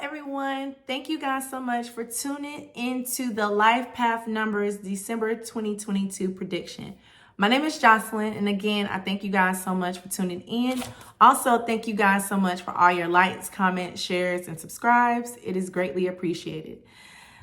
everyone. Thank you guys so much for tuning into the Life Path Numbers December 2022 prediction. My name is JOCELYN, and again, I thank you guys so much for tuning in. Also, thank you guys so much for all your likes, comments, shares, and subscribes. It is greatly appreciated.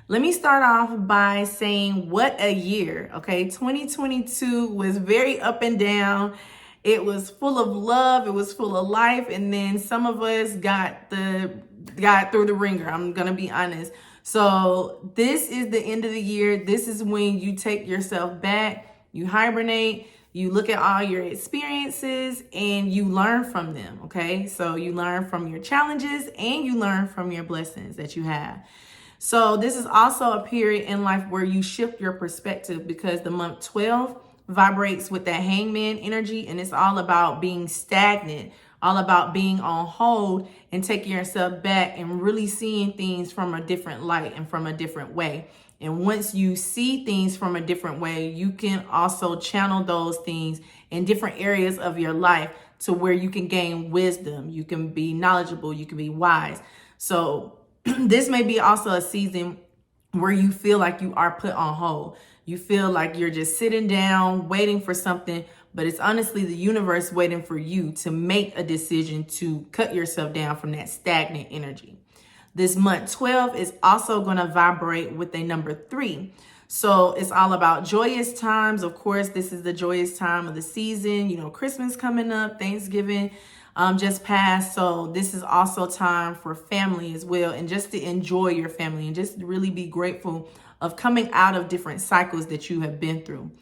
Let me start off by saying what a year, okay? 2022 was very up and down. It was full of love, it was full of life, and then some of us got through the ringer. I'm gonna be honest. So this is the end of the year. This is when you take yourself back, you hibernate, you look at all your experiences and you learn from them, okay? So you learn from your challenges and you learn from your blessings that you have. So this is also a period in life where you shift your perspective, because the month 12 vibrates with that hangman energy, and it's all about being stagnant, all about being on hold and taking yourself back and really seeing things from a different light and from a different way. And once you see things from a different way, you can also channel those things in different areas of your life to where you can gain wisdom, you can be knowledgeable, you can be wise. So this may be also a season where you feel like you are put on hold. You feel like you're just sitting down, waiting for something, but it's honestly the universe waiting for you to make a decision to cut yourself down from that stagnant energy. This month 12 is also going to vibrate with a number 3. So it's all about joyous times. Of course, this is the joyous time of the season. You know, Christmas coming up, Thanksgiving just passed. So this is also time for family as well, and just to enjoy your family and just really be grateful of coming out of different cycles that you have been through.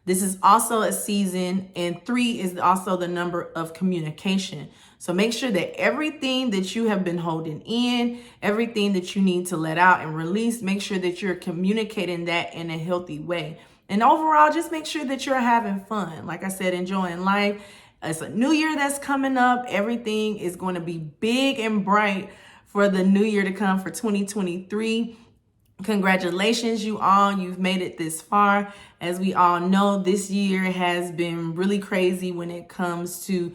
This is also a season, and 3 is also the number of communication. So make sure that everything that you have been holding in, everything that you need to let out and release, make sure that you're communicating that in a healthy way. And overall, just make sure that you're having fun. Like I said, enjoying life. It's a new year that's coming up. Everything is going to be big and bright for the new year to come for 2023. Congratulations, you all. You've made it this far. As we all know, this year has been really crazy when it comes to,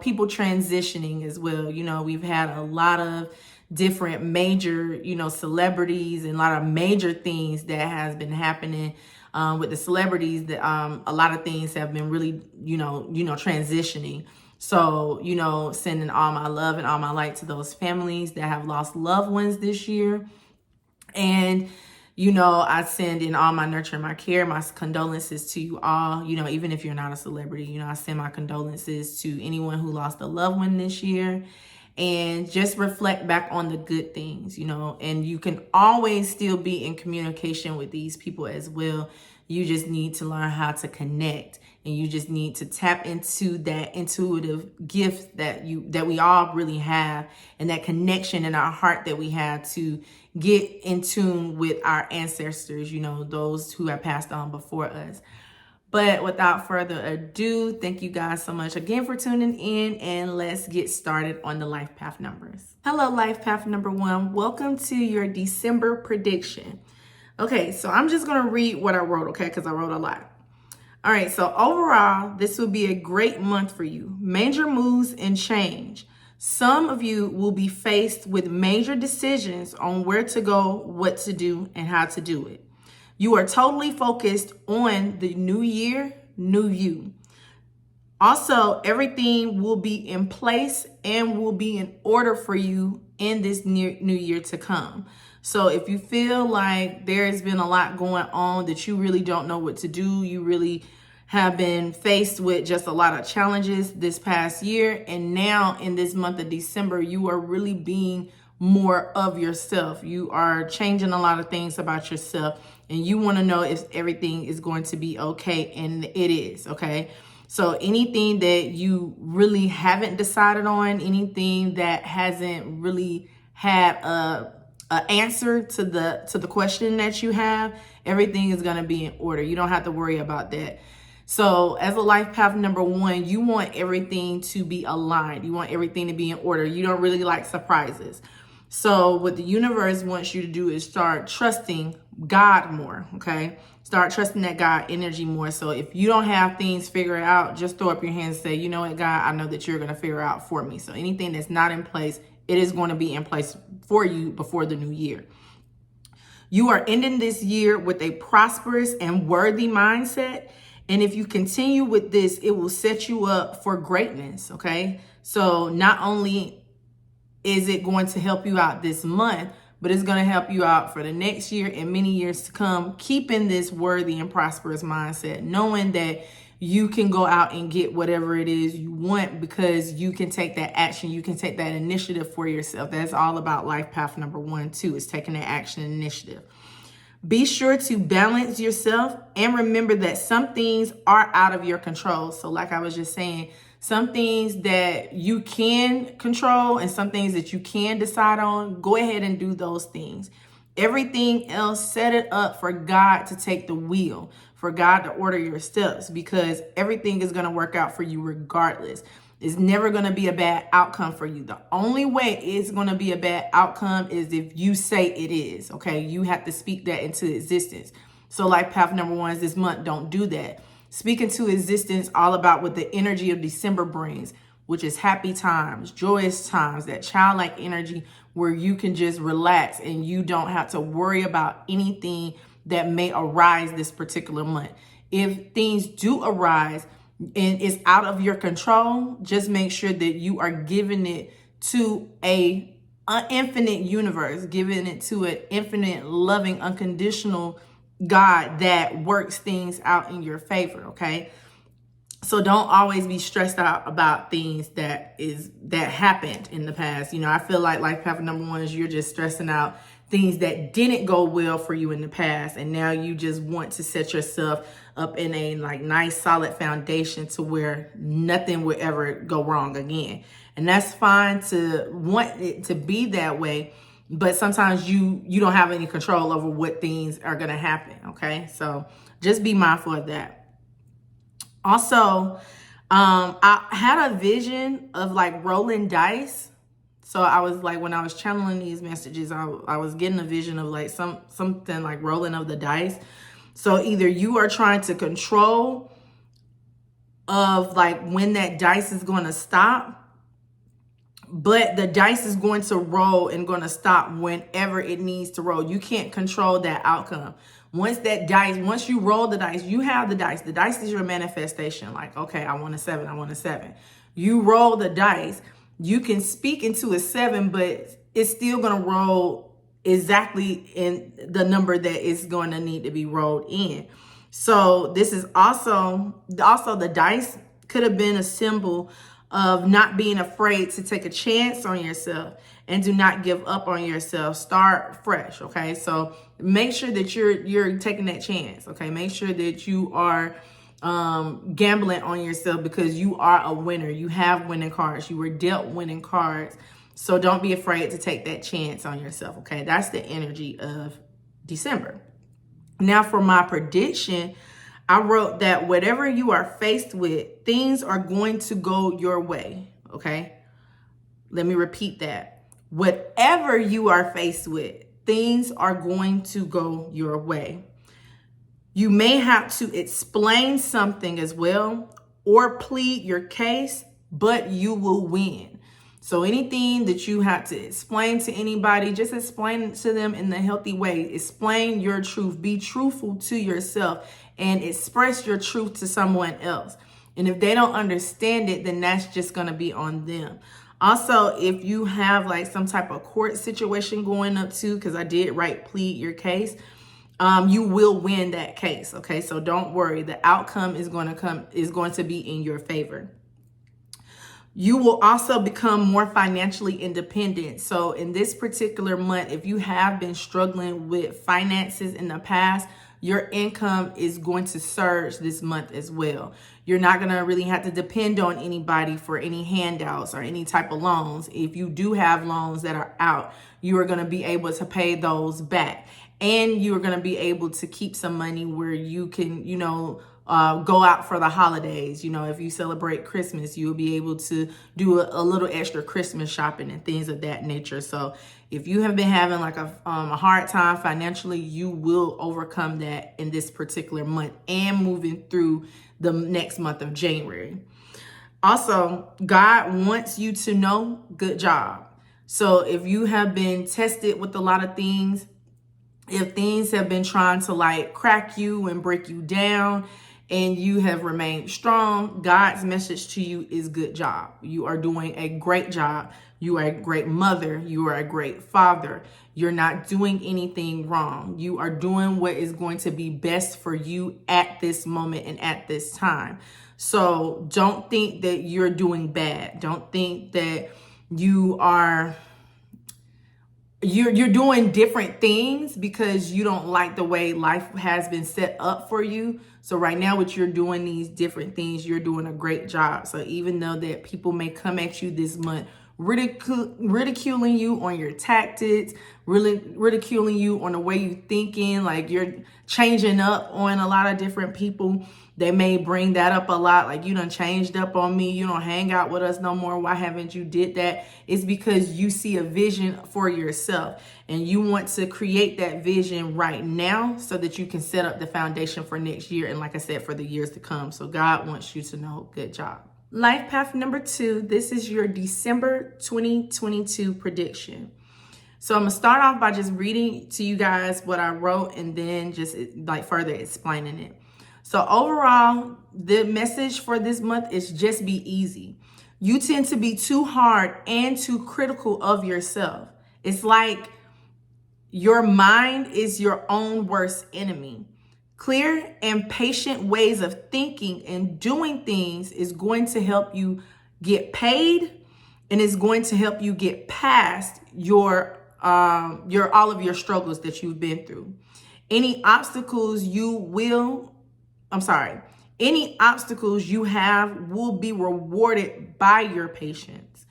people transitioning as well. We've had a lot of different major, celebrities and a lot of major things that has been happening with the celebrities. That a lot of things have been really, transitioning. So, sending all my love and all my light to those families that have lost loved ones this year. And, I send in all my nurture and my care, my condolences to you all. Even if you're not a celebrity, I send my condolences to anyone who lost a loved one this year. And just reflect back on the good things, and you can always still be in communication with these people as well. You just need to learn how to connect, and you just need to tap into that intuitive gift that we all really have, and that connection in our heart that we have to get in tune with our ancestors, those who have passed on before us. But without further ado, thank you guys so much again for tuning in, and let's get started on the Life Path numbers. Hello, Life Path number 1. Welcome to your December prediction. Okay, so I'm just going to read what I wrote, okay, because I wrote a lot. All right, so overall, this will be a great month for you. Major moves and change. Some of you will be faced with major decisions on where to go, what to do, and how to do it. You are totally focused on the new year, new you. Also, everything will be in place and will be in order for you in this new year to come. So if you feel like there has been a lot going on that you really don't know what to do, you really have been faced with just a lot of challenges this past year, and now in this month of December, you are really being more of yourself. You are changing a lot of things about yourself, and you want to know if everything is going to be okay, and it is, okay? So anything that you really haven't decided on, anything that hasn't really had a answer to the question that you have, everything is going to be in order. You don't have to worry about that. So as a life path number 1, you want everything to be aligned. You want everything to be in order. You don't really like surprises. So what the universe wants you to do is start trusting God more, okay? Start trusting that God energy more. So if you don't have things figured out, just throw up your hands and say, you know what, God, I know that you're going to figure out for me. So anything that's not in place it is going to be in place for you before the new year. You are ending this year with a prosperous and worthy mindset. And if you continue with this, it will set you up for greatness, okay? So not only is it going to help you out this month, but it's going to help you out for the next year and many years to come, keeping this worthy and prosperous mindset, knowing that you can go out and get whatever it is you want because you can take that action. You can take that initiative for yourself. That's all about life path number 1, too, is taking that action initiative. Be sure to balance yourself and remember that some things are out of your control. So like I was just saying, some things that you can control and some things that you can decide on, go ahead and do those things. Everything else, set it up for God to take the wheel, for God to order your steps, because everything is going to work out for you regardless. It's never going to be a bad outcome for you. The only way it's going to be a bad outcome is if you say it is, okay? You have to speak that into existence. So life path number 1 is this month. Don't do that. Speak into existence all about what the energy of December brings, which is happy times, joyous times, that childlike energy where you can just relax and you don't have to worry about anything that may arise this particular month. If things do arise and it's out of your control, just make sure that you are giving it to an infinite universe, giving it to an infinite, loving, unconditional God that works things out in your favor, okay? So don't always be stressed out about things that happened in the past. You know, I feel like life path number 1 is you're just stressing out things that didn't go well for you in the past, and now you just want to set yourself up in a like nice solid foundation to where nothing would ever go wrong again. And that's fine to want it to be that way, but sometimes you don't have any control over what things are going to happen, okay? So just be mindful of that. Also, I had a vision of like rolling dice. So I was like, when I was channeling these messages, I was getting a vision of like something like rolling of the dice. So either you are trying to control of like when that dice is going to stop, but the dice is going to roll and going to stop whenever it needs to roll. You can't control that outcome. Once you roll the dice, you have the dice. The dice is your manifestation. Like, okay, I want a 7. I want a 7. You roll the dice. You can speak into a 7, but it's still going to roll exactly in the number that is going to need to be rolled in. So this is also the dice could have been a symbol of not being afraid to take a chance on yourself and do not give up on yourself. Start fresh, okay? So make sure that you're taking that chance, okay? Make sure that you are gambling on yourself because you are a winner. You have winning cards. You were dealt winning cards. So don't be afraid to take that chance on yourself, okay? That's the energy of December. Now for my prediction, I wrote that whatever you are faced with, things are going to go your way, okay? Let me repeat that. Whatever you are faced with, things are going to go your way. You may have to explain something as well or plead your case, but you will win. So anything that you have to explain to anybody, just explain it to them in the healthy way. Explain your truth. Be truthful to yourself and express your truth to someone else. And if they don't understand it, then that's just going to be on them. Also, if you have like some type of court situation going up too, because I did write plead your case, you will win that case. Okay, so don't worry. The outcome is going to be in your favor. You will also become more financially independent. So in this particular month, if you have been struggling with finances in the past, your income is going to surge this month as well. You're not going to really have to depend on anybody for any handouts or any type of loans. If you do have loans that are out, you are going to be able to pay those back. And you're going to be able to keep some money where you can, go out for the holidays. If you celebrate Christmas, you'll be able to do a little extra Christmas shopping and things of that nature. So if you have been having like a hard time financially, you will overcome that in this particular month and moving through the next month of January. Also, God wants you to know, good job. So if you have been tested with a lot of things, if things have been trying to like crack you and break you down and you have remained strong, God's message to you is good job. You are doing a great job. You are a great mother. You are a great father. You're not doing anything wrong. You are doing what is going to be best for you at this moment and at this time. So don't think that you're doing bad. Don't think that you are you're doing different things because you don't like the way life has been set up for you. So right now, what you're doing, these different things, you're doing a great job. So even though that people may come at you this month, ridiculing you on your tactics, really ridiculing you on the way you're thinking, like you're changing up on a lot of different people. They may bring that up a lot, like you done changed up on me, you don't hang out with us no more, why haven't you did that? It's because you see a vision for yourself and you want to create that vision right now so that you can set up the foundation for next year and, like I said, for the years to come. So God wants you to know, good job. Life path number 2, this is your December 2022 prediction. So I'm gonna start off by just reading to you guys what I wrote and then just like further explaining it. So overall, the message for this month is just be easy. You tend to be too hard and too critical of yourself. It's like your mind is your own worst enemy. Clear and patient ways of thinking and doing things is going to help you get paid and is going to help you get past your all of your struggles that you've been through. Any obstacles you have will be rewarded by your patience.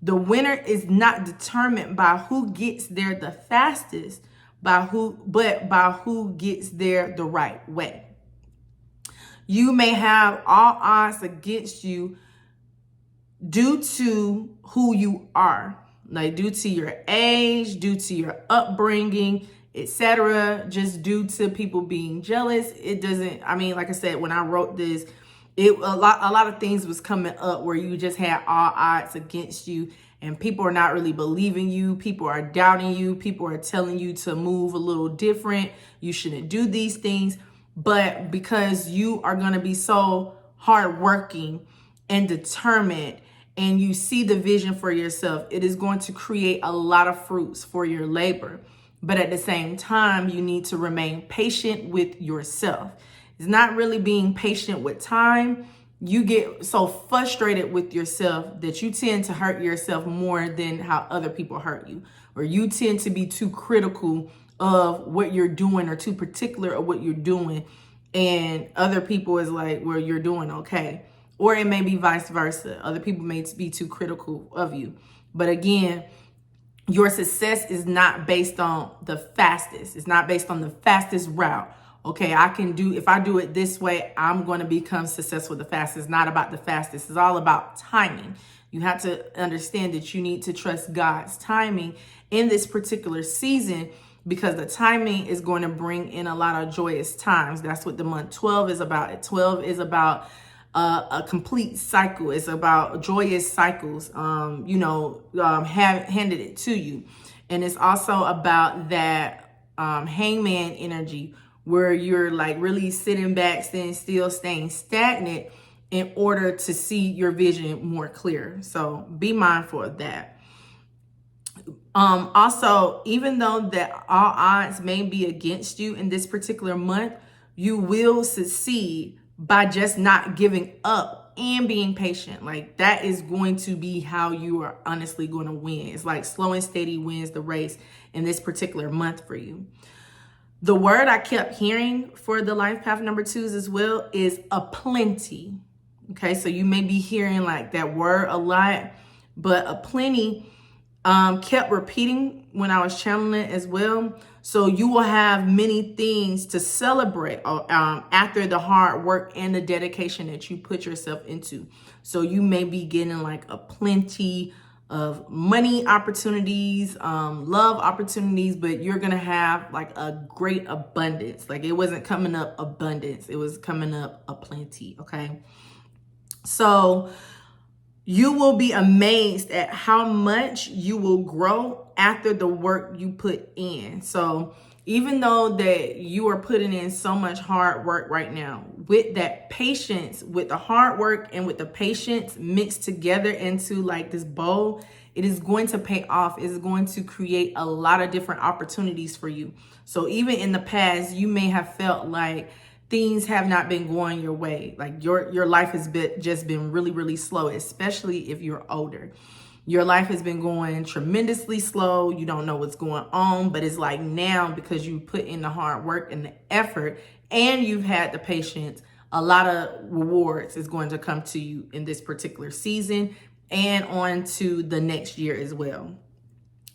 The winner is not determined by who gets there the fastest, but by who gets there the right way. You may have all odds against you due to who you are, like due to your age, due to your upbringing, etc., just due to people being jealous. It doesn't, I mean, like I said, when I wrote this, a lot of things was coming up where you just had all odds against you and people are not really believing you. People are doubting you. People are telling you to move a little different. You shouldn't do these things. But because you are going to be so hardworking and determined and you see the vision for yourself, it is going to create a lot of fruits for your labor. But at the same time, you need to remain patient with yourself. It's not really being patient with time. You get so frustrated with yourself that you tend to hurt yourself more than how other people hurt you. Or you tend to be too critical of what you're doing or too particular of what you're doing. And other people is like, well, you're doing okay. Or it may be vice versa. Other people may be too critical of you. But again, your success is not based on the fastest. It's not based on the fastest route. Okay, if I do it this way, I'm going to become successful the fastest. It's not about the fastest. It's all about timing. You have to understand that you need to trust God's timing in this particular season because the timing is going to bring in a lot of joyous times. That's what the month 12 is about. 12 is about a complete cycle. It's about joyous cycles, handed it to you. And it's also about that hangman energy where you're like really sitting back, staying still, staying stagnant in order to see your vision more clear. So be mindful of that. Also, even though that all odds may be against you in this particular month, you will succeed by just not giving up and being patient. Like that is going to be how you are honestly going to win. It's like slow and steady wins the race in this particular month for you. The word I kept hearing for the life path number 2s as well is aplenty. Okay, so you may be hearing like that word a lot, but aplenty kept repeating when I was channeling it as well. So you will have many things to celebrate after the hard work and the dedication that you put yourself into. So you may be getting like a plenty of money opportunities, love opportunities, but you're going to have like a great abundance. Like it wasn't coming up abundance. It was coming up a plenty. Okay. So You will be amazed at how much you will grow after the work you put in. So even though that you are putting in so much hard work right now, with that patience, with the hard work and with the patience mixed together into like this bowl, it is going to pay off. It is going to create a lot of different opportunities for you. So even in the past, you may have felt like things have not been going your way. Like your life has just been really, really slow, especially if you're older. Your life has been going tremendously slow. You don't know what's going on, but it's like now, because you put in the hard work and the effort and you've had the patience, a lot of rewards is going to come to you in this particular season and on to the next year as well.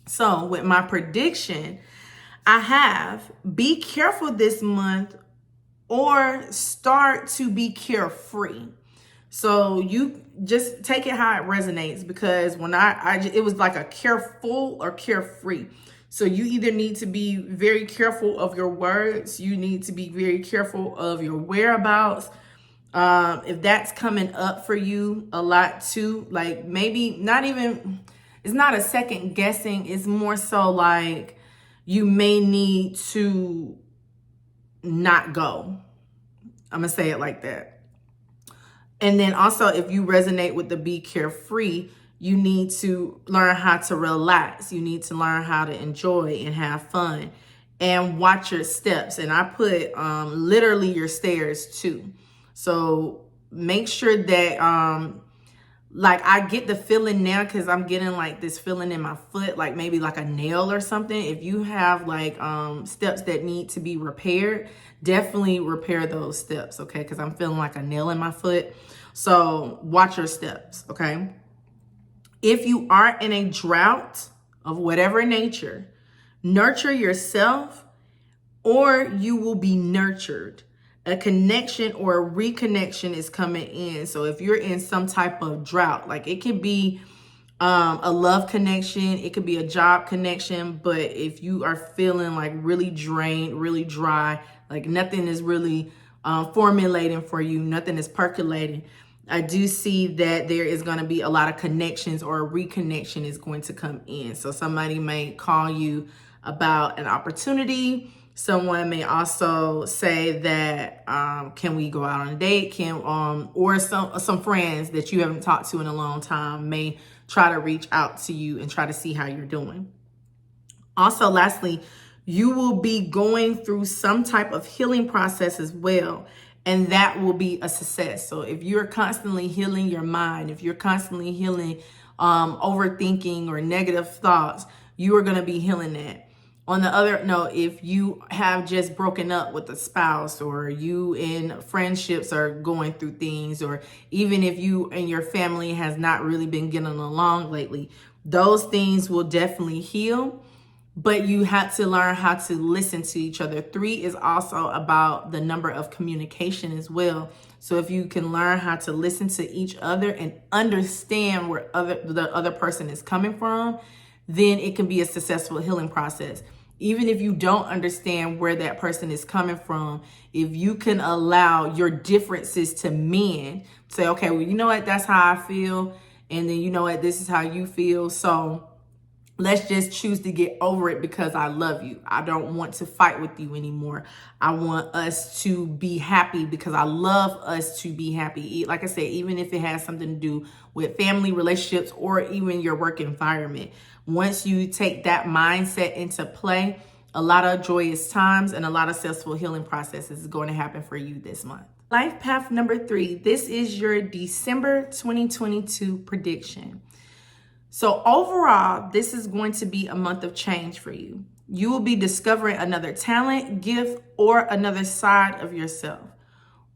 So with my prediction, I have be careful this month or start to be carefree. So you just take it how it resonates, because when it was like a careful or carefree. So you either need to be very careful of your words. You need to be very careful of your whereabouts. If that's coming up for you a lot too, like maybe not even, it's not a second guessing. It's more so like you may need to not go. I'm gonna say it like that. And then also, if you resonate with the be carefree, you need to learn how to relax. You need to learn how to enjoy and have fun and watch your steps. And I put literally your stairs too. So make sure that like I get the feeling now, because I'm getting like this feeling in my foot, like maybe like a nail or something. If you have like steps that need to be repaired, definitely repair those steps, okay? Because I'm feeling like a nail in my foot. So watch your steps, okay? If you are in a drought of whatever nature, nurture yourself or you will be nurtured. A connection or a reconnection is coming in. So if you're in some type of drought, like it could be a love connection, it could be a job connection, but if you are feeling like really drained, really dry, like nothing is really formulating for you, nothing is percolating, I do see that there is going to be a lot of connections, or a reconnection is going to come in. So somebody may call you about an opportunity. Someone may also say that, can we go out on a date? Or some friends that you haven't talked to in a long time may try to reach out to you and try to see how you're doing. Also, lastly, you will be going through some type of healing process as well, and that will be a success. So if you're constantly healing your mind, if you're constantly healing overthinking or negative thoughts, you are going to be healing that. On the other note, if you have just broken up with a spouse, or you in friendships are going through things, or even if you and your family has not really been getting along lately, those things will definitely heal. But you have to learn how to listen to each other. 3 is also about the number of communication as well. So if you can learn how to listen to each other and understand where the other person is coming from, then it can be a successful healing process. Even if you don't understand where that person is coming from, if you can allow your differences to mend, say, okay, well, you know what, that's how I feel. And then, you know what, this is how you feel. So let's just choose to get over it, because I love you. I don't want to fight with you anymore. I want us to be happy, because I love us to be happy. Like I said, even if it has something to do with family relationships or even your work environment. Once you take that mindset into play, a lot of joyous times and a lot of successful healing processes is going to happen for you this month. Life path number 3. This is your December 2022 prediction. So overall, this is going to be a month of change for you. You will be discovering another talent, gift, or another side of yourself.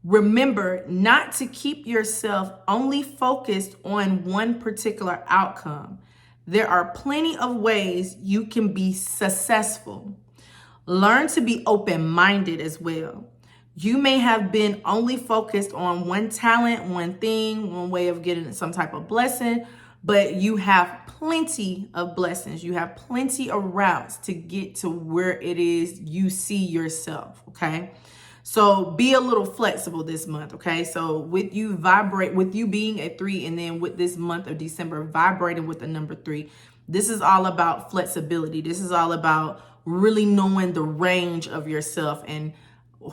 Remember not to keep yourself only focused on one particular outcome. There are plenty of ways you can be successful. Learn to be open-minded as well. You may have been only focused on one talent, one thing, one way of getting some type of blessing, but you have plenty of blessings. You have plenty of routes to get to where it is you see yourself, okay? So be a little flexible this month, okay? So with you being a 3, and then with this month of December vibrating with the number 3, this is all about flexibility. This is all about really knowing the range of yourself and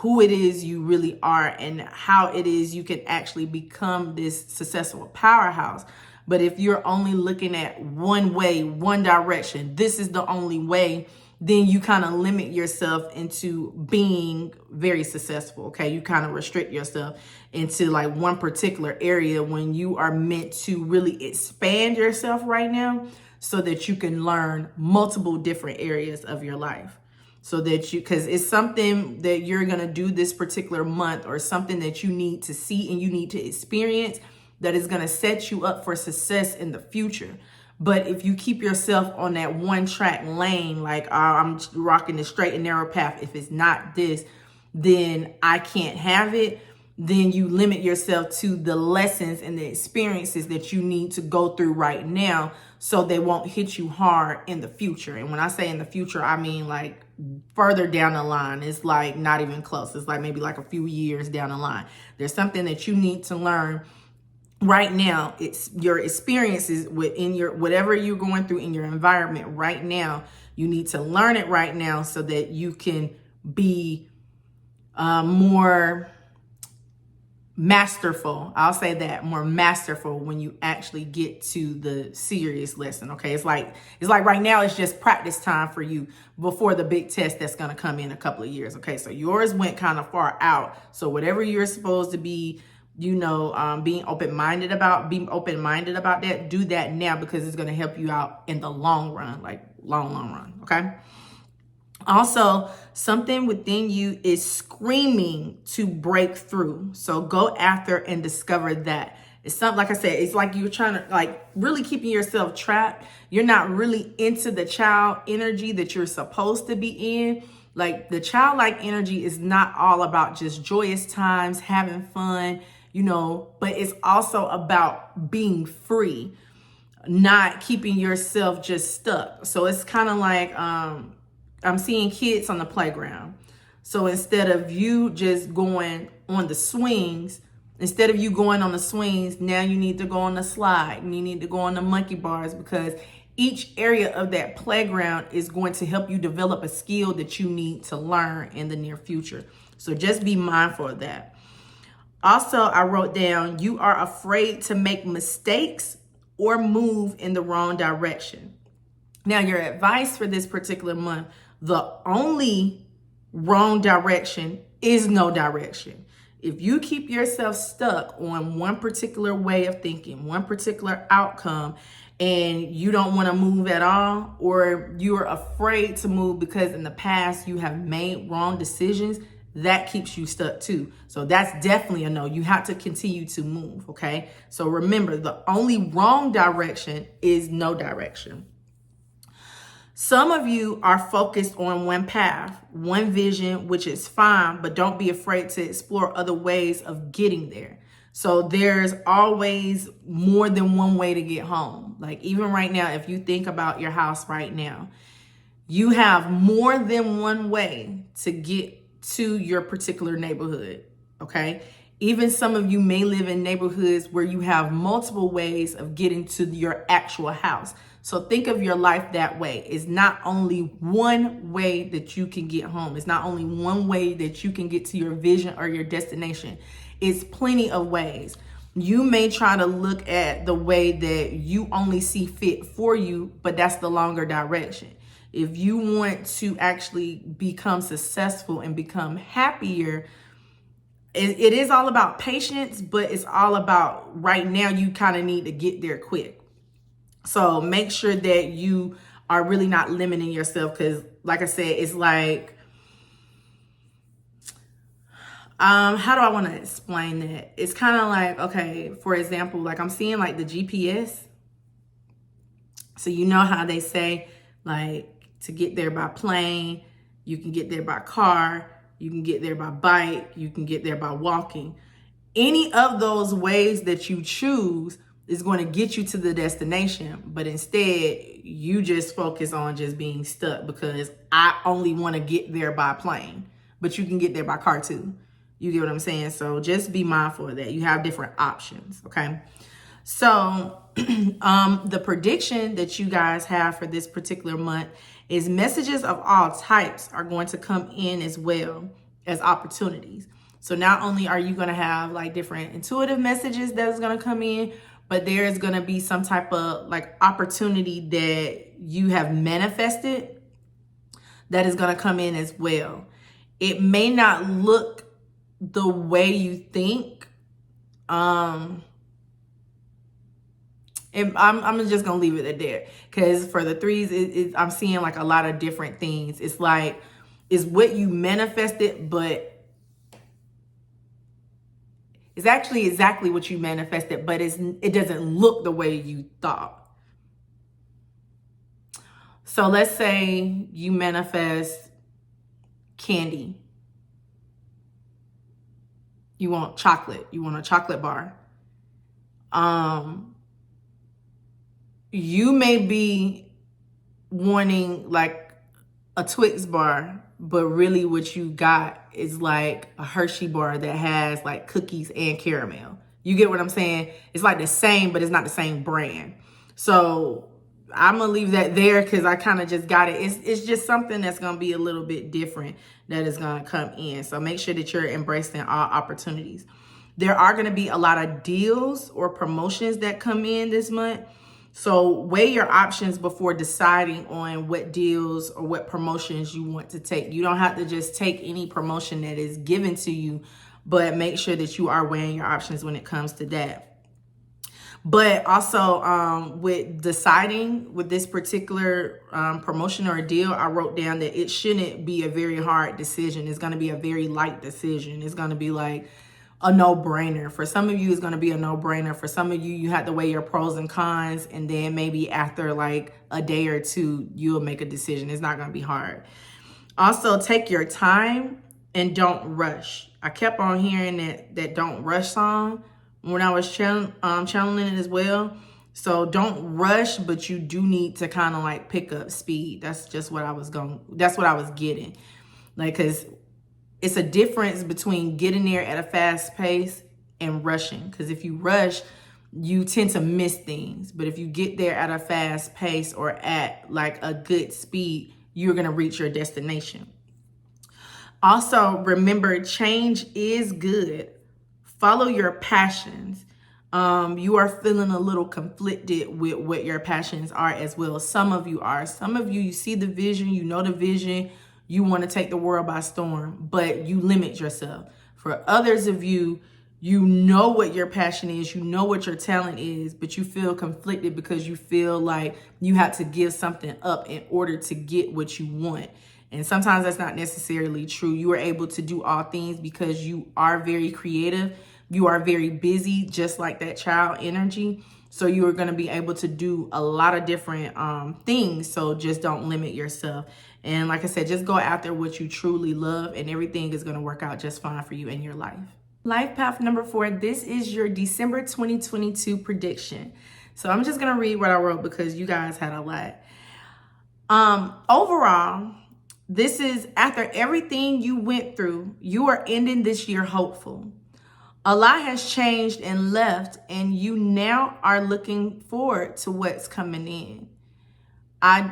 who it is you really are and how it is you can actually become this successful powerhouse. But if you're only looking at one way, one direction, this is the only way, then you kind of limit yourself into being very successful, okay? You kind of restrict yourself into like one particular area when you are meant to really expand yourself right now so that you can learn multiple different areas of your life. So that because it's something that you're going to do this particular month, or something that you need to see and you need to experience that is going to set you up for success in the future. But if you keep yourself on that one track lane, like, oh, I'm rocking the straight and narrow path, if it's not this, then I can't have it, then you limit yourself to the lessons and the experiences that you need to go through right now so they won't hit you hard in the future. And when I say in the future, I mean like further down the line. It's like not even close. It's like maybe like a few years down the line. There's something that you need to learn right now. It's your experiences within your whatever you're going through in your environment right now. You need to learn it right now so that you can be more masterful. I'll say that, more masterful when you actually get to the serious lesson. Okay, it's like right now it's just practice time for you before the big test that's going to come in a couple of years. Okay, so yours went kind of far out. So whatever you're supposed to be, being open-minded about that, do that now, because it's going to help you out in the long run, like long run. Okay. Also, something within you is screaming to break through. So go after and discover that. It's something, like I said, it's like you're trying to like really keeping yourself trapped. You're not really into the child energy that you're supposed to be in. Like the childlike energy is not all about just joyous times, having fun, but it's also about being free, not keeping yourself just stuck. So it's kind of like, I'm seeing kids on the playground. So instead of you just going on the swings, now you need to go on the slide and you need to go on the monkey bars, because each area of that playground is going to help you develop a skill that you need to learn in the near future. So just be mindful of that. Also, I wrote down, you are afraid to make mistakes or move in the wrong direction. Now, your advice for this particular month, the only wrong direction is no direction. If you keep yourself stuck on one particular way of thinking, one particular outcome, and you don't want to move at all, or you're afraid to move because in the past you have made wrong decisions, that keeps you stuck too. So that's definitely a no. You have to continue to move, okay? So remember, the only wrong direction is no direction. Some of you are focused on one path, one vision, which is fine, but don't be afraid to explore other ways of getting there. So there's always more than one way to get home. Like even right now, if you think about your house right now, you have more than one way to get to your particular neighborhood, okay? Even some of you may live in neighborhoods where you have multiple ways of getting to your actual house. So think of your life that way. It's not only one way that you can get home. It's not only one way that you can get to your vision or your destination. It's plenty of ways. You may try to look at the way that you only see fit for you, but that's the longer direction. If you want to actually become successful and become happier, it is all about patience, but it's all about right now you kind of need to get there quick. So make sure that you are really not limiting yourself, because like I said, it's like, how do I want to explain that? It's kind of like, okay, for example, like I'm seeing like the GPS. So you know how they say like to get there by plane, you can get there by car, you can get there by bike, you can get there by walking. Any of those ways that you choose is going to get you to the destination, but instead you just focus on just being stuck because I only want to get there by plane. but you can get there by car too. You get what I'm saying? So just be mindful of that. You have different options, okay? So the prediction that you guys have for this particular month is messages of all types are going to come in as well as opportunities. So not only are you going to have like different intuitive messages that is going to come in, but there is going to be some type of like opportunity that you have manifested that is going to come in as well. It may not look the way you think. And I'm just gonna leave it at there, because for the threes, I'm seeing like a lot of different things. It's like it's what you manifested, but it's actually exactly what you manifested, but it doesn't look the way you thought. So let's say you manifest candy. You want chocolate. You want a chocolate bar. You may be wanting like a Twix bar, but really what you got is like a Hershey bar that has like cookies and caramel. You get what I'm saying? It's like the same, but it's not the same brand. So I'm gonna leave that there because I kind of just got it. It's just something that's gonna be a little bit different that is gonna come in. So make sure that you're embracing all opportunities. There are gonna be a lot of deals or promotions that come in this month. So weigh your options before deciding on what deals or what promotions you want to take. You don't have to just take any promotion that is given to you, but make sure that you are weighing your options when it comes to that. But also with deciding with this particular promotion or deal, I wrote down that it shouldn't be a very hard decision. It's going to be a very light decision. It's going to be like a no-brainer. For some of you, it's going to be a no-brainer. For some of you, you have to weigh your pros and cons, and then maybe after like a day or two, you'll make a decision. It's not going to be hard. Also, take your time and don't rush. I kept on hearing that don't rush song when I was channeling it as well. So don't rush, but you do need to kind of like pick up speed. That's just what I was getting. Like, cause it's a difference between getting there at a fast pace and rushing. Because if you rush, you tend to miss things. But if you get there at a fast pace or at like a good speed, you're going to reach your destination. Also, remember, change is good. Follow your passions. You are feeling a little conflicted with what your passions are as well. Some of you are. Some of you see the vision, you know the vision. You want to take the world by storm, but you limit yourself. For others of you, you know what your passion is, you know what your talent is, but you feel conflicted because you feel like you have to give something up in order to get what you want. And sometimes that's not necessarily true. You are able to do all things because you are very creative. You are very busy, just like that child energy. So you are going to be able to do a lot of different things. So just don't limit yourself. And like I said, just go after what you truly love, and everything is going to work out just fine for you in your life. Life path number 4, this is your December 2022 prediction. So I'm just going to read what I wrote because you guys had a lot. Overall, this is after everything you went through, you are ending this year hopeful. A lot has changed and left, and you now are looking forward to what's coming in. I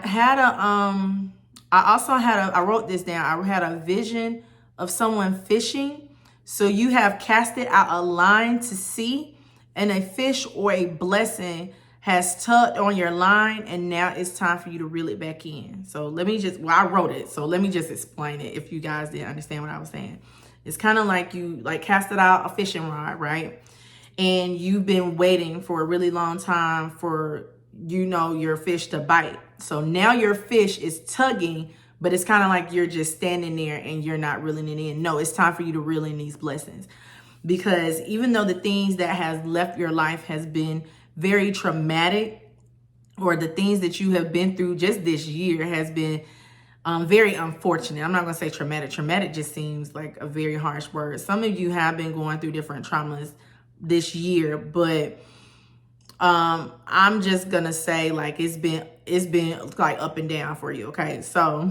wrote this down. I had a vision of someone fishing. So you have casted out a line to sea, and a fish or a blessing has tugged on your line, and now it's time for you to reel it back in. So I wrote it. So let me just explain it if you guys didn't understand what I was saying. It's kind of like you like casted out a fishing rod, right? And you've been waiting for a really long time for, your fish to bite. So now your fish is tugging, but it's kind of like you're just standing there and you're not reeling it in. No, it's time for you to reel in these blessings. Because even though the things that has left your life has been very traumatic, or the things that you have been through just this year has been very unfortunate. I'm not going to say traumatic. Traumatic just seems like a very harsh word. Some of you have been going through different traumas this year, but I'm just going to say like it's been like up and down for you. Okay. So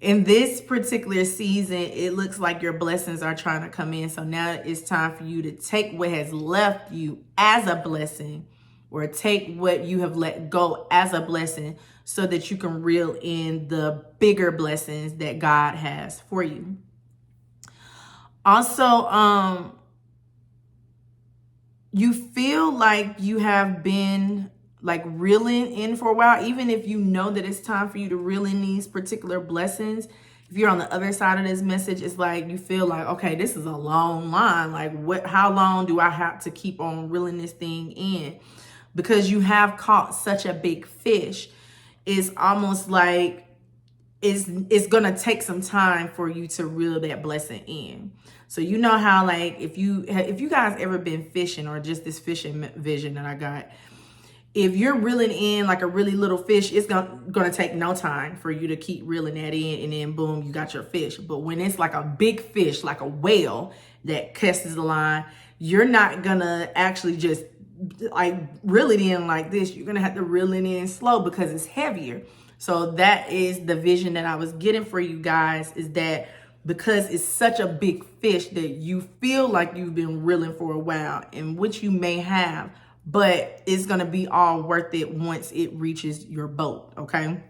In this particular season, it looks like your blessings are trying to come in. So now it's time for you to take what has left you as a blessing, or take what you have let go as a blessing, so that you can reel in the bigger blessings that God has for you. Also, you feel like you have been like reeling in for a while, even if you know that it's time for you to reel in these particular blessings. If you're on the other side of this message, it's like you feel like, okay, this is a long line. Like, how long do I have to keep on reeling this thing in? Because you have caught such a big fish. It's almost like it's gonna take some time for you to reel that blessing in. So you know how, like, if you guys ever been fishing, or just this fishing vision that I got, if you're reeling in like a really little fish, it's gonna take no time for you to keep reeling that in, and then boom, you got your fish. But when it's like a big fish, like a whale that catches the line, you're not gonna actually just like reel it in like this. You're gonna have to reel it in slow because it's heavier. So that is the vision that I was getting for you guys, is that because it's such a big fish that you feel like you've been reeling for a while, and which you may have, but it's going to be all worth it once it reaches your boat, okay?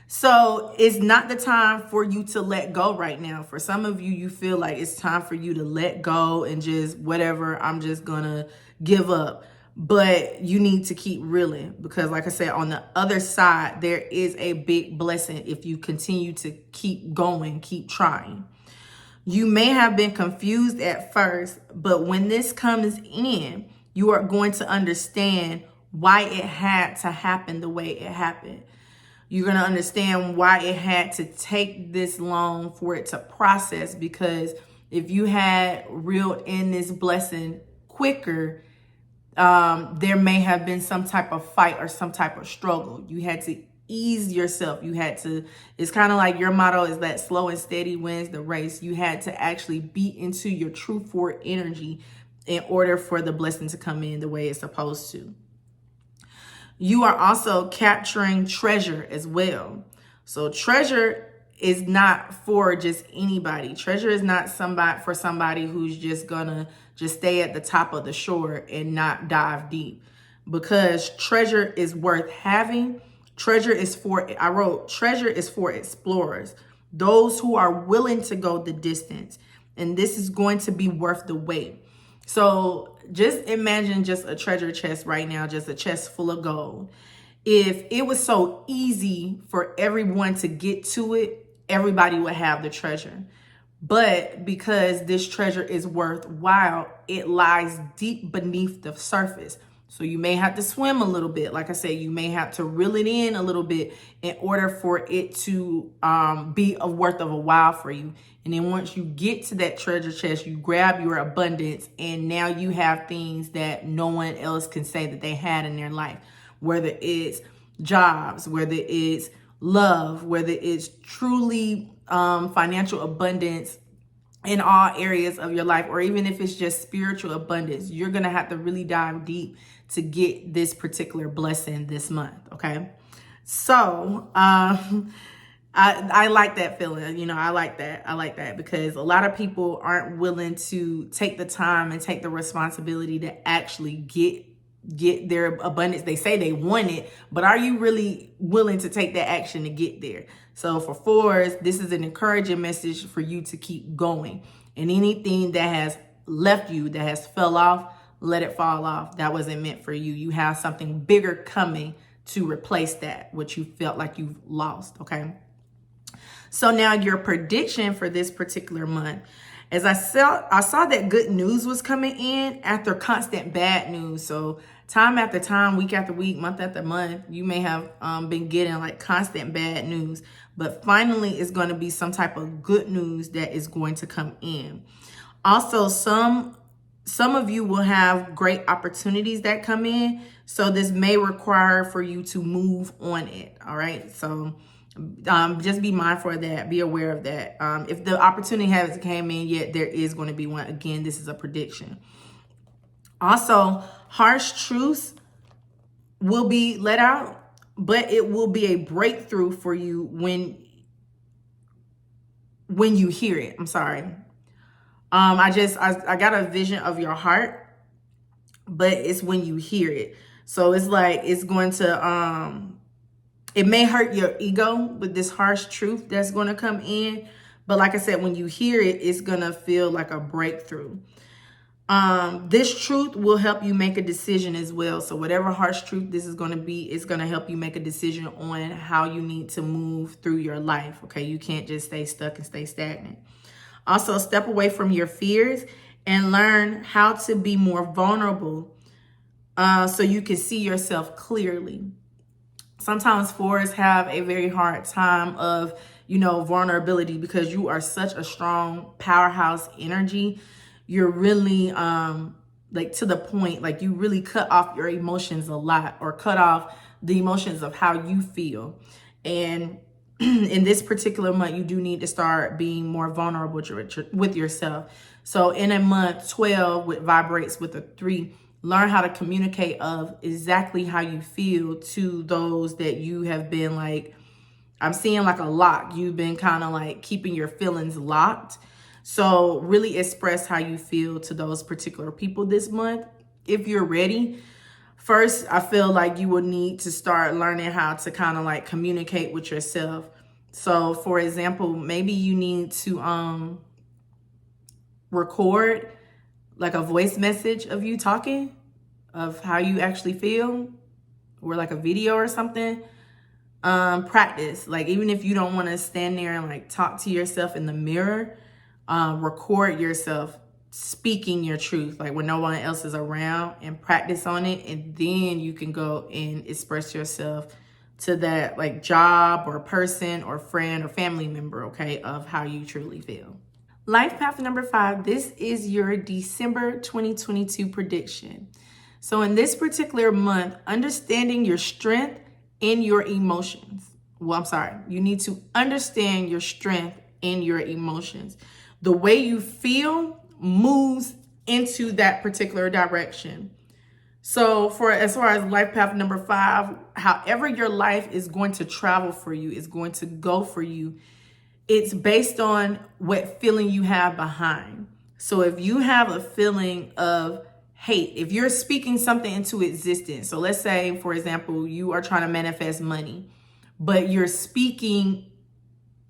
So it's not the time for you to let go right now. For some of you, you feel like it's time for you to let go and just whatever, I'm just going to give up. But you need to keep reeling, because like I said, on the other side, there is a big blessing if you continue to keep going, keep trying. You may have been confused at first, but when this comes in, you are going to understand why it had to happen the way it happened. You're going to understand why it had to take this long for it to process, because if you had reeled in this blessing quicker, there may have been some type of fight or some type of struggle. You had to ease yourself. You had to, it's kind of like your motto is that slow and steady wins the race. You had to actually be into your true forward energy in order for the blessing to come in the way it's supposed to. You are also capturing treasure as well. So treasure is not for just anybody. Treasure is not for somebody who's just gonna just stay at the top of the shore and not dive deep, because treasure is worth having. Treasure is for explorers, those who are willing to go the distance, and this is going to be worth the wait. So just imagine just a treasure chest right now, just a chest full of gold. If it was so easy for everyone to get to it, everybody would have the treasure. But because this treasure is worthwhile, it lies deep beneath the surface. So you may have to swim a little bit. Like I said, you may have to reel it in a little bit in order for it to be worth of a while for you. And then once you get to that treasure chest, you grab your abundance, and now you have things that no one else can say that they had in their life. Whether it's jobs, whether it's love, whether it's truly financial abundance in all areas of your life, or even if it's just spiritual abundance, you're going to have to really dive deep to get this particular blessing this month. Okay. So, I like that feeling. You know, I like that because a lot of people aren't willing to take the time and take the responsibility to actually get their abundance. They say they want it, but are you really willing to take that action to get there? So for fours, this is an encouraging message for you to keep going. And anything that has left you, that has fell off, let it fall off. That wasn't meant for you. You have something bigger coming to replace that, what you felt like you've lost. Okay. So now your prediction for this particular month, as I saw that good news was coming in after constant bad news. So time after time, week after week, month after month, you may have been getting like constant bad news, but finally it's going to be some type of good news that is going to come in. Also, some of you will have great opportunities that come in. So this may require for you to move on it. All right. So just be mindful of that. Be aware of that. If the opportunity hasn't came in yet, there is going to be one. Again, this is a prediction. Also, harsh truths will be let out, but it will be a breakthrough for you when when you hear it. I'm sorry. I got a vision of your heart, but it's when you hear it. So it's like, it's going to, it may hurt your ego with this harsh truth that's going to come in. But like I said, when you hear it, it's going to feel like a breakthrough. This truth will help you make a decision as well. So whatever harsh truth this is going to be, it's going to help you make a decision on how you need to move through your life. Okay. You can't just stay stuck and stay stagnant. Also, step away from your fears and learn how to be more vulnerable, so you can see yourself clearly. Sometimes fours have a very hard time of, vulnerability, because you are such a strong powerhouse energy. You're really like to the point, like you really cut off your emotions a lot, or cut off the emotions of how you feel. And in this particular month, you do need to start being more vulnerable with yourself. So in a month 12, which vibrates with a 3, learn how to communicate of exactly how you feel to those that you have been like, I'm seeing like a lock. You've been kind of like keeping your feelings locked. So really express how you feel to those particular people this month. If you're ready, first, I feel like you will need to start learning how to kind of like communicate with yourself. So for example, maybe you need to record like a voice message of you talking, of how you actually feel, or like a video or something. Practice, like even if you don't want to stand there and like talk to yourself in the mirror, record yourself speaking your truth, like when no one else is around, and practice on it. And then you can go and express yourself to that like job or person or friend or family member, okay, of how you truly feel. Life path number 5, this is your December 2022 prediction. So in this particular month, understanding your strength in your emotions. You need to understand your strength in your emotions. The way you feel moves into that particular direction. So as far as life path number 5, however your life is going to travel for you, is going to go for you, it's based on what feeling you have behind. So if you have a feeling of hate, if you're speaking something into existence, so let's say, for example, you are trying to manifest money, but you're speaking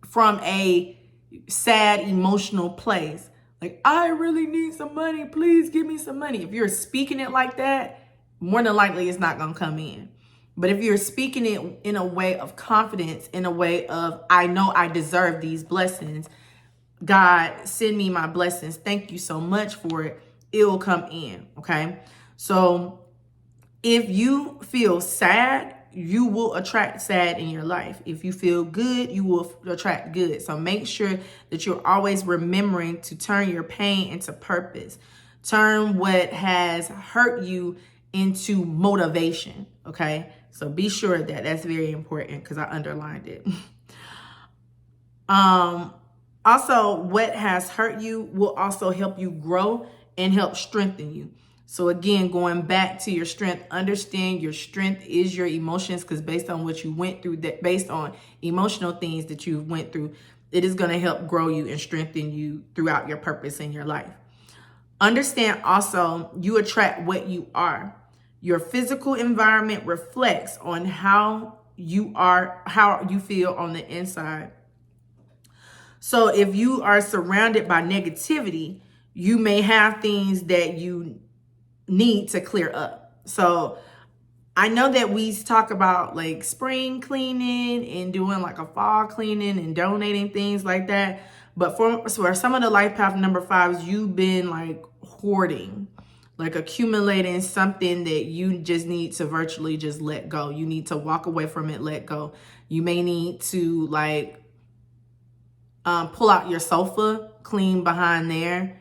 from a sad, emotional place, like, I really need some money, please give me some money. If you're speaking it like that, more than likely it's not going to come in. But if you're speaking it in a way of confidence, in a way of, I know I deserve these blessings, God, send me my blessings, thank you so much for it, it will come in, okay? So if you feel sad, you will attract sad in your life. If you feel good, you will attract good. So make sure that you're always remembering to turn your pain into purpose. Turn what has hurt you into motivation, okay? So be sure that that's very important, because I underlined it. Also, what has hurt you will also help you grow and help strengthen you. So again, going back to your strength, understand your strength is your emotions, because based on what you went through, that based on emotional things that you went through, it is going to help grow you and strengthen you throughout your purpose in your life. Understand also, you attract what you are. Your physical environment reflects on how you are, how you feel on the inside. So if you are surrounded by negativity, you may have things that you need to clear up. So I know that we talk about like spring cleaning and doing like a fall cleaning and donating things like that. But for some of the life path number 5s, you've been like hoarding, like accumulating something that you just need to virtually just let go. You need to walk away from it, let go. You may need to like pull out your sofa, clean behind there.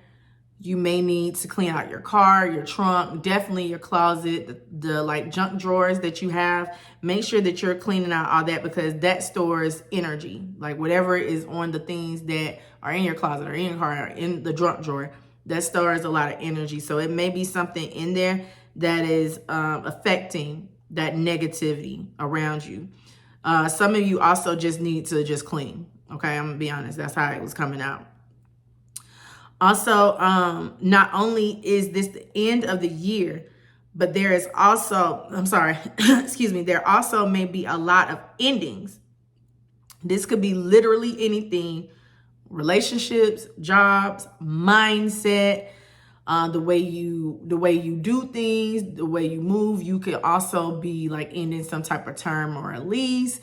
You may need to clean out your car, your trunk, definitely your closet, the like junk drawers that you have. Make sure that you're cleaning out all that, because that stores energy. Like whatever is on the things that are in your closet or in your car or in the junk drawer, that stores a lot of energy. So it may be something in there that is affecting that negativity around you. Some of you also just need to just clean. Okay, I'm gonna be honest. That's how it was coming out. Also, not only is this the end of the year, but there is also, I'm sorry, excuse me, there also may be a lot of endings. This could be literally anything: relationships, jobs, mindset, the way you do things, the way you move. You could also be like ending some type of term or a lease.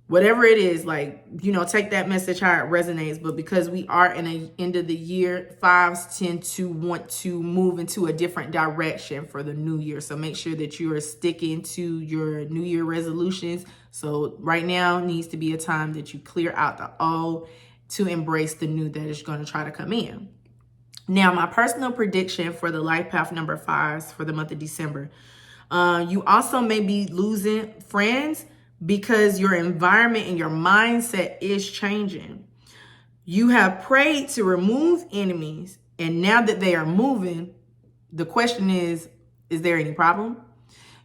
Whatever it is, like, take that message how it resonates. But because we are in the end of the year, fives tend to want to move into a different direction for the new year. So make sure that you are sticking to your new year resolutions. So right now needs to be a time that you clear out the old to embrace the new that is going to try to come in. Now, my personal prediction for the life path number 5s for the month of December. You also may be losing friends because your environment and your mindset is changing. You have prayed to remove enemies, and now that they are moving, the question is there any problem?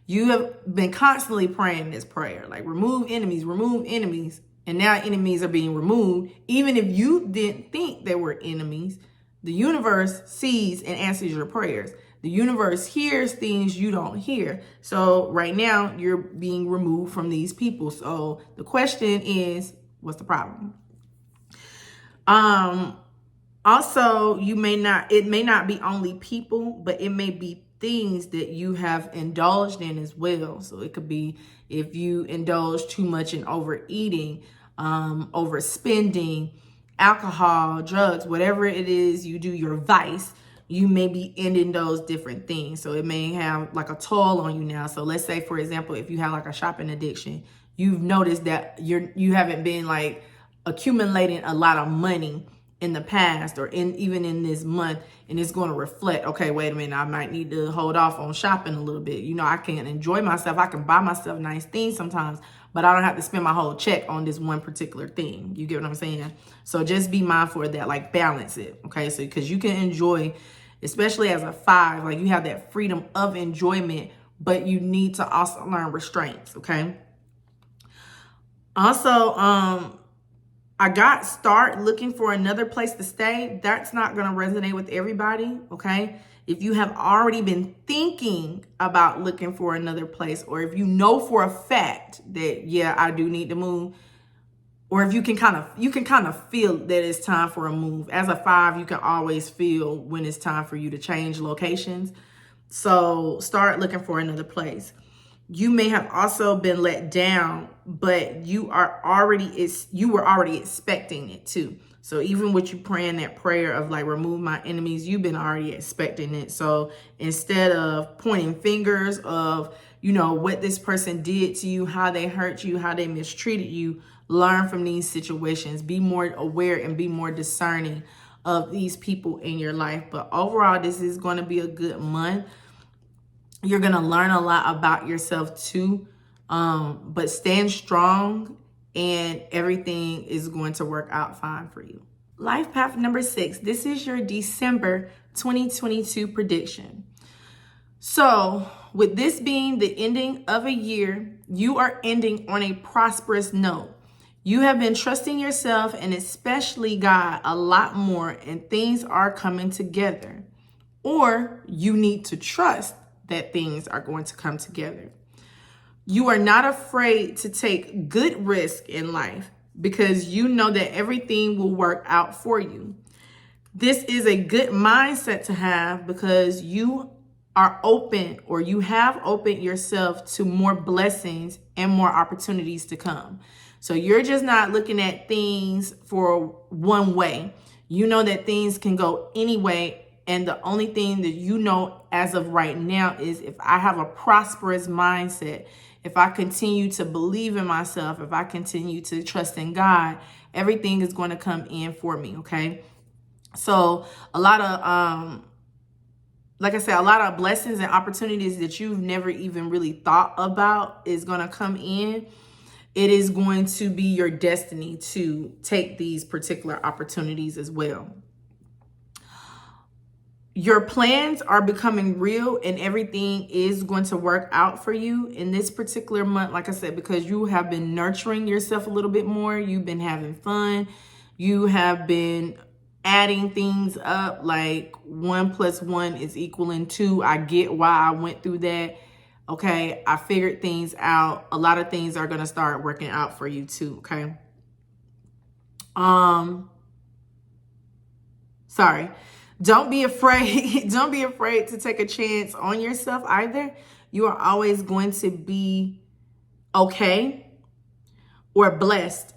You have been constantly praying this prayer, like remove enemies, and now enemies are being removed. Even if you didn't think they were enemies, the universe sees and answers your prayers. The universe hears things you don't hear. So right now you're being removed from these people. So the question is, what's the problem? Also, it may not be only people, but it may be things that you have indulged in as well. So it could be if you indulge too much in overeating, overspending, alcohol, drugs, whatever it is you do, your vice, you may be ending those different things. So it may have like a toll on you now. So let's say, for example, if you have like a shopping addiction, you've noticed that you haven't been like accumulating a lot of money in the past or even in this month, and it's going to reflect, okay, wait a minute, I might need to hold off on shopping a little bit. I can enjoy myself. I can buy myself nice things sometimes, but I don't have to spend my whole check on this one particular thing. You get what I'm saying? So just be mindful of that, like balance it, okay? So because you can enjoy, especially as a 5, like you have that freedom of enjoyment, but you need to also learn restraints, okay? Also, start looking for another place to stay. That's not going to resonate with everybody, okay? If you have already been thinking about looking for another place, or if you know for a fact that, yeah, I do need to move, or if you can kind of feel that it's time for a move. As a 5, you can always feel when it's time for you to change locations. So start looking for another place. You may have also been let down, but you were already expecting it too. So even with you praying that prayer of like remove my enemies, you've been already expecting it. So instead of pointing fingers of, what this person did to you, how they hurt you, how they mistreated you, learn from these situations. Be more aware and be more discerning of these people in your life. But overall, this is going to be a good month. You're going to learn a lot about yourself too, but stand strong and everything is going to work out fine for you. Life path number 6. This is your December 2022 prediction. So with this being the ending of a year, you are ending on a prosperous note. You have been trusting yourself and especially God a lot more, and things are coming together. Or you need to trust that things are going to come together. You are not afraid to take good risk in life because you know that everything will work out for you. This is a good mindset to have because you are open, or you have opened yourself to more blessings and more opportunities to come. So you're just not looking at things for one way. You know that things can go any way. And the only thing that you know as of right now is if I have a prosperous mindset, if I continue to believe in myself, if I continue to trust in God, everything is going to come in for me, okay? So a lot of, like I said, a lot of blessings and opportunities that you've never even really thought about is going to come in. It is going to be your destiny to take these particular opportunities as well. Your plans are becoming real and everything is going to work out for you in this particular month. Like I said, because you have been nurturing yourself a little bit more. You've been having fun. You have been adding things up, like 1 + 1 is equaling 2. I get why I went through that. Okay, I figured things out. A lot of things are going to start working out for you too, okay? Sorry. Don't be afraid. Don't be afraid to take a chance on yourself either. You are always going to be okay or blessed,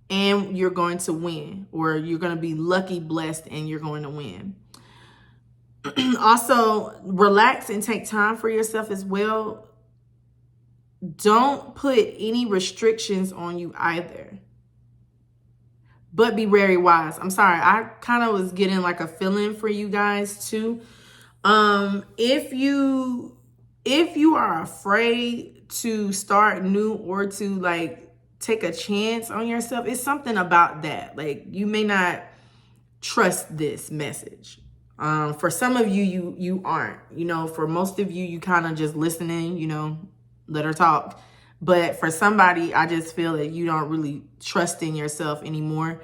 and you're going to win, or you're going to be lucky, blessed, and you're going to win. Also, relax and take time for yourself as well. Don't put any restrictions on you either, but be very wise. I'm sorry, I kind of was getting like a feeling for you guys too. If you are afraid to start new or to like take a chance on yourself, it's something about that. Like, you may not trust this message. For some of you, you aren't. You know, for most of you, you kind of just listening, you know, let her talk. But for somebody, I just feel that you don't really trust in yourself anymore.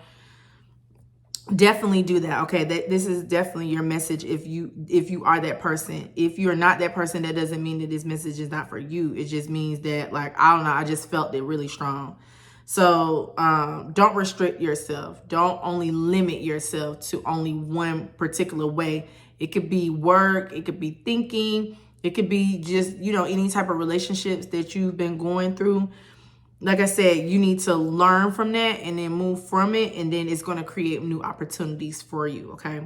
Definitely do that. Okay, this is definitely your message if you are that person. If you're not that person, that doesn't mean that this message is not for you. It just means that, like, I don't know, I just felt it really strong. So don't restrict yourself. Don't only limit yourself to only one particular way. It could be work, it could be thinking, it could be just, you know, any type of relationships that you've been going through. Like I said, you need to learn from that and then move from it, and then it's going to create new opportunities for you, okay?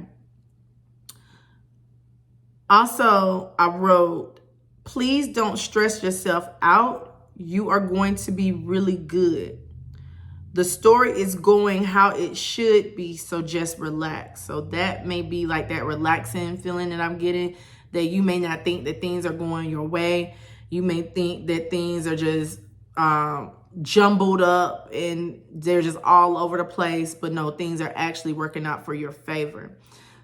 Also, I wrote, please don't stress yourself out. You are going to be really good. The story is going how it should be, so just relax. So that may be like that relaxing feeling that I'm getting, that you may not think that things are going your way. You may think that things are just jumbled up and they're just all over the place, but no, things are actually working out for your favor.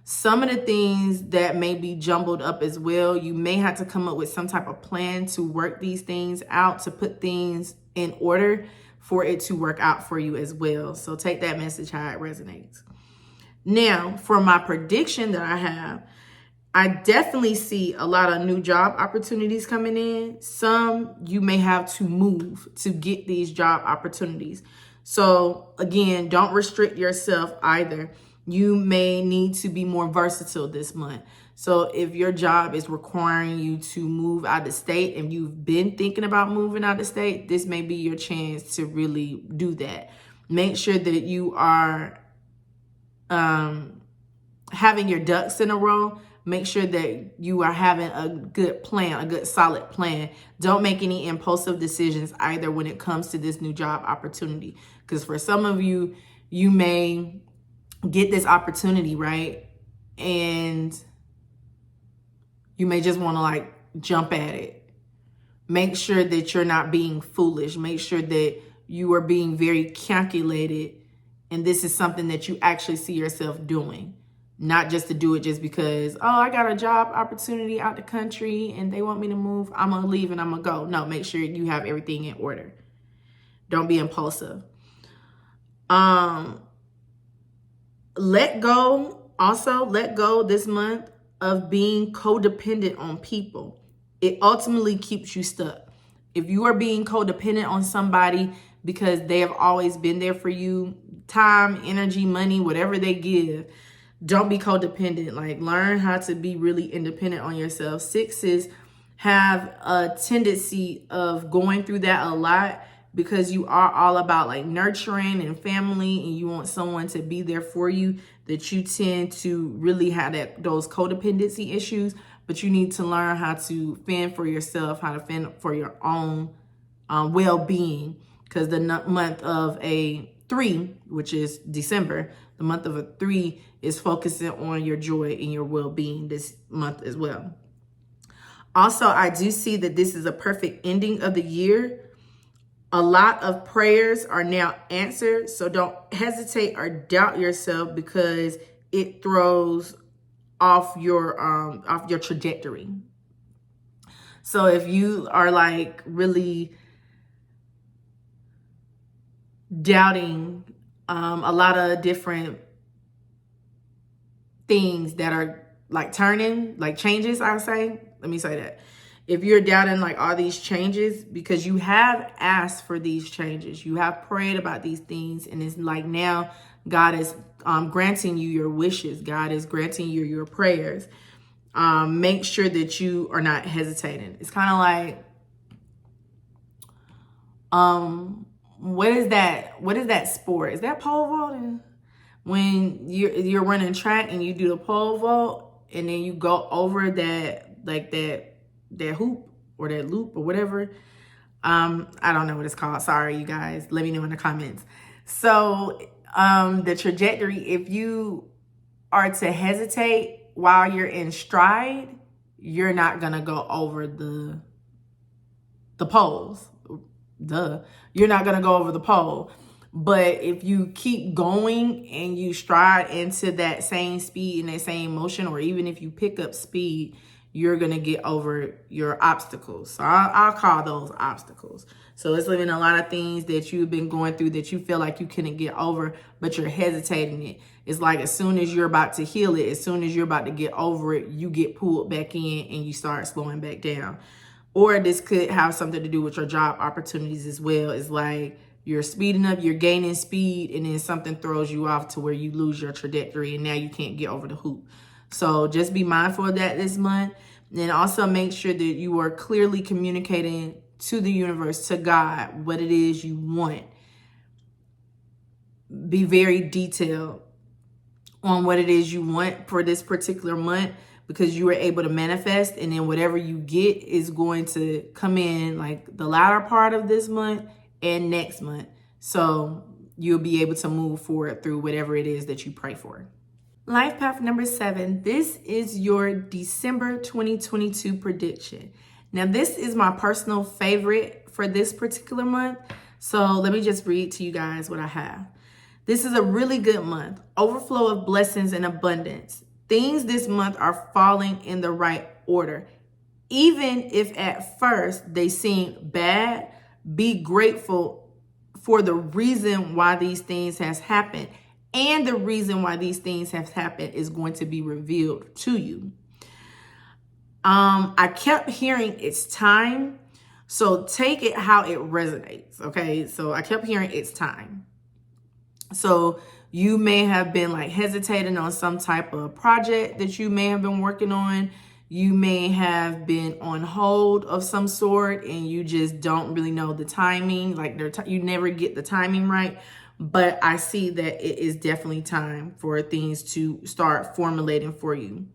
Some of the things that may be jumbled up as well, you may have to come up with some type of plan to work these things out, to put things in order for it to work out for you as well. So take that message how it resonates. Now, for my prediction that I have, I definitely see a lot of new job opportunities coming in. Some you may have to move to get these job opportunities. So again, don't restrict yourself either. You may need to be more versatile this month. So if your job is requiring you to move out of state and you've been thinking about moving out of state, this may be your chance to really do that. Make sure that you are having your ducks in a row. Make sure that you are having a good plan, a good solid plan. Don't make any impulsive decisions either when it comes to this new job opportunity. Because for some of you, you may get this opportunity, right? And you may just want to like jump at it. Make sure that you're not being foolish. Make sure that you are being very calculated. And this is something that you actually see yourself doing. Not just to do it just because, oh, I got a job opportunity out the country and they want me to move. I'm going to leave and I'm going to go. No, make sure you have everything in order. Don't be impulsive. Let go. Also, let go this month of being codependent on people. It ultimately keeps you stuck. If you are being codependent on somebody because they have always been there for you, time, energy, money, whatever they give, don't be codependent. Like, learn how to be really independent on yourself. Sixes have a tendency of going through that a lot because you are all about like nurturing and family, and you want someone to be there for you, that you tend to really have those codependency issues. But you need to learn how to fend for yourself, how to fend for your own well-being, because the month of a 3, which is December, the month of a 3 is focusing on your joy and your well-being this month as well. Also, I do see that this is a perfect ending of the year. A lot of prayers are now answered, so don't hesitate or doubt yourself, because it throws off your trajectory. So if you are like really doubting a lot of different things that are like turning, like changes, I would say. Let me say that. If you're doubting like all these changes, because you have asked for these changes, you have prayed about these things, and it's like now God is granting you your wishes. God is granting you your prayers. Make sure that you are not hesitating. It's kind of like, what is that sport? Is that pole vaulting? When you're running track and you do the pole vault and then you go over that hoop or that loop or whatever. I don't know what it's called. Sorry, you guys. Let me know in the comments. So the trajectory, if you are to hesitate while you're in stride, you're not gonna go over the poles. Duh. You're not gonna go over the pole. But if you keep going and you stride into that same speed and that same motion, or even if you pick up speed, you're going to get over your obstacles. So I'll call those obstacles. So it's living a lot of things that you've been going through that you feel like you couldn't get over, but you're hesitating it. It's like as soon as you're about to heal it, as soon as you're about to get over it, you get pulled back in and you start slowing back down. Or this could have something to do with your job opportunities as well. It's like you're speeding up, you're gaining speed, and then something throws you off to where you lose your trajectory and now you can't get over the hoop. So just be mindful of that this month. And also make sure that you are clearly communicating to the universe, to God, what it is you want. Be very detailed on what it is you want for this particular month, because you are able to manifest, and then whatever you get is going to come in like the latter part of this month and next month. So you'll be able to move forward through whatever it is that you pray for. Life path number 7. This is your December 2022 prediction. Now, this is my personal favorite for this particular month. So let me just read to you guys what I have. This is a really good month. Overflow of blessings and abundance. Things this month are falling in the right order. Even if at first they seem bad, be grateful for the reason why these things has happened. And the reason why these things have happened is going to be revealed to you. I kept hearing it's time. So take it how it resonates. Okay. So I kept hearing it's time. So you may have been like hesitating on some type of project that you may have been working on. You may have been on hold of some sort and you just don't really know the timing. Like you never get the timing right. But I see that it is definitely time for things to start formulating for you.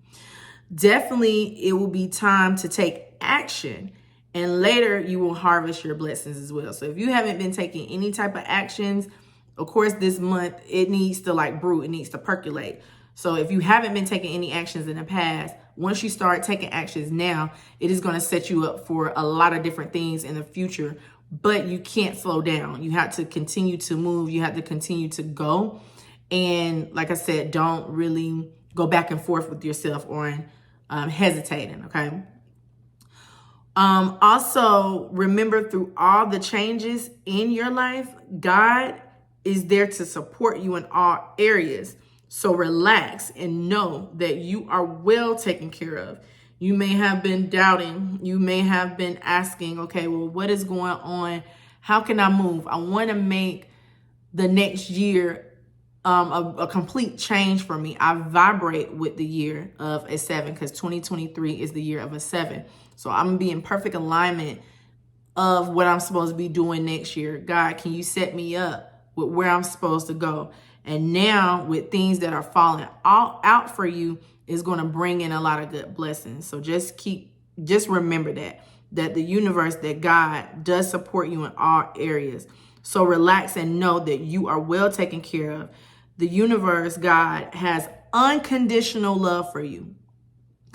Definitely, it will be time to take action. And later, you will harvest your blessings as well. So if you haven't been taking any type of actions, of course, this month, it needs to like brew. It needs to percolate. So if you haven't been taking any actions in the past, once you start taking actions now, it is going to set you up for a lot of different things in the future. But you can't slow down. You have to continue to move. You have to continue to go. And like I said, don't really go back and forth with yourself on hesitating, okay? Also, remember through all the changes in your life, God is there to support you in all areas. So relax and know that you are well taken care of. You may have been doubting. You may have been asking, okay, well, what is going on? How can I move? I want to make the next year a complete change for me. I vibrate with the year of a 7 because 2023 is the year of a 7. So I'm going to be in perfect alignment of what I'm supposed to be doing next year. God, can you set me up with where I'm supposed to go? And now with things that are falling out for you, is going to bring in a lot of good blessings. So just remember that the universe, that God does support you in all areas. So relax and know that you are well taken care of. The universe, God, has unconditional love for you.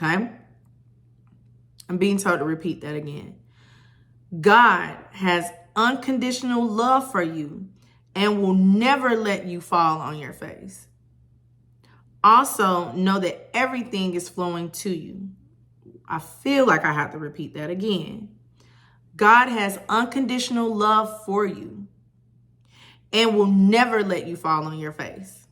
Okay? I'm being told to repeat that again. God has unconditional love for you and will never let you fall on your face. Also, know that everything is flowing to you. I feel like I have to repeat that again. God has unconditional love for you and will never let you fall on your face.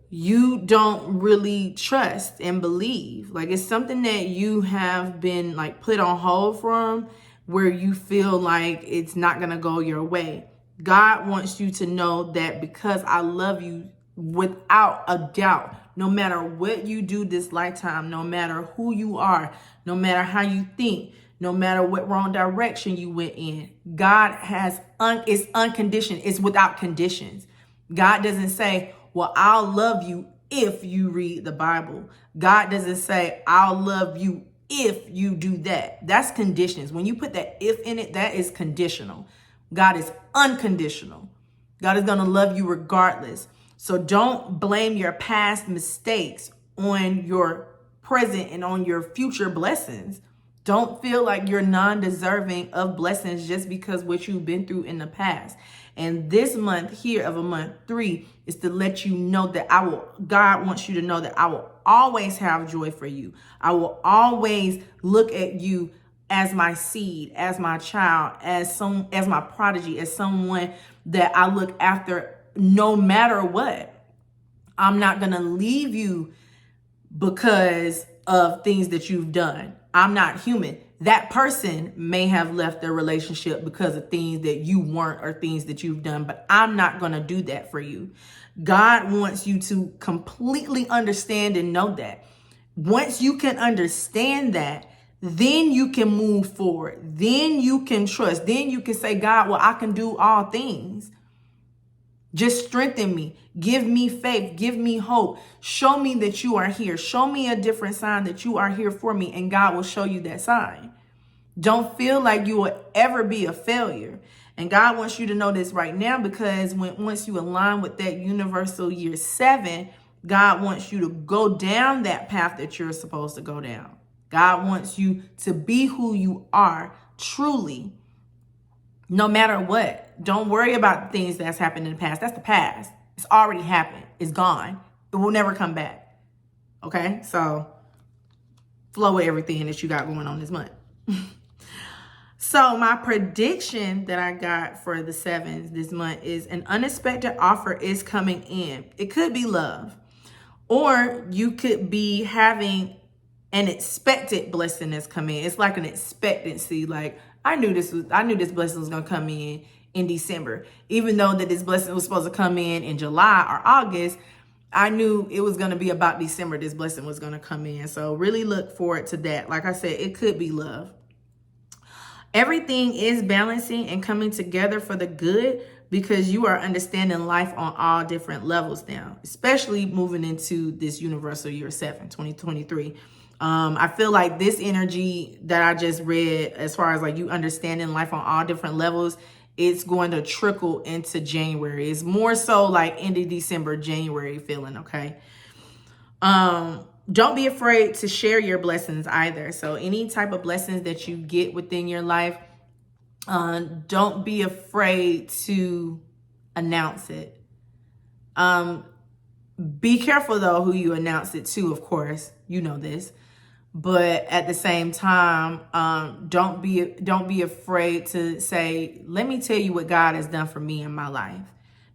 You don't really trust and believe. Like, it's something that you have been like put on hold from, where you feel like it's not going to go your way. God wants you to know that because I love you without a doubt, no matter what you do this lifetime, no matter who you are, no matter how you think, no matter what wrong direction you went in, God has it's unconditioned. It's without conditions. God doesn't say, well, I'll love you if you read the Bible. God doesn't say, I'll love you if you do that. That's conditions. When you put that if in it, that is conditional. God is unconditional. God is going to love you regardless. So don't blame your past mistakes on your present and on your future blessings. Don't feel like you're non-deserving of blessings just because what you've been through in the past. And this month here of a month 3 is to let you know that God wants you to know that I will always have joy for you. I will always look at you as my seed, as my child, as my prodigy, as someone that I look after no matter what. I'm not going to leave you because of things that you've done. I'm not human. That person may have left their relationship because of things that you weren't or things that you've done, but I'm not going to do that for you. God wants you to completely understand and know that. Once you can understand that, then you can move forward. Then you can trust. Then you can say, God, well, I can do all things. Just strengthen me. Give me faith. Give me hope. Show me that you are here. Show me a different sign that you are here for me, and God will show you that sign. Don't feel like you will ever be a failure. And God wants you to know this right now, because once you align with that universal year 7, God wants you to go down that path that you're supposed to go down. God wants you to be who you are truly. No matter what, don't worry about things that's happened in the past. That's the past. It's already happened. It's gone. It will never come back. Okay? So flow with everything that you got going on this month. So my prediction that I got for the 7s this month is an unexpected offer is coming in. It could be love, or you could be having an expected blessing that's coming in. It's like an expectancy. Like, I knew this blessing was going to come in December. Even though that this blessing was supposed to come in July or August, I knew it was going to be about December this blessing was going to come in. So really look forward to that. Like I said, it could be love. Everything is balancing and coming together for the good, because you are understanding life on all different levels now, especially moving into this universal year 7, 2023. I feel like this energy that I just read, as far as like you understanding life on all different levels, it's going to trickle into January. It's more so like end of December, January feeling, okay? Don't be afraid to share your blessings either. So any type of blessings that you get within your life, don't be afraid to announce it. Be careful though who you announce it to, of course, you know this. But at the same time, don't be afraid to say, let me tell you what God has done for me in my life.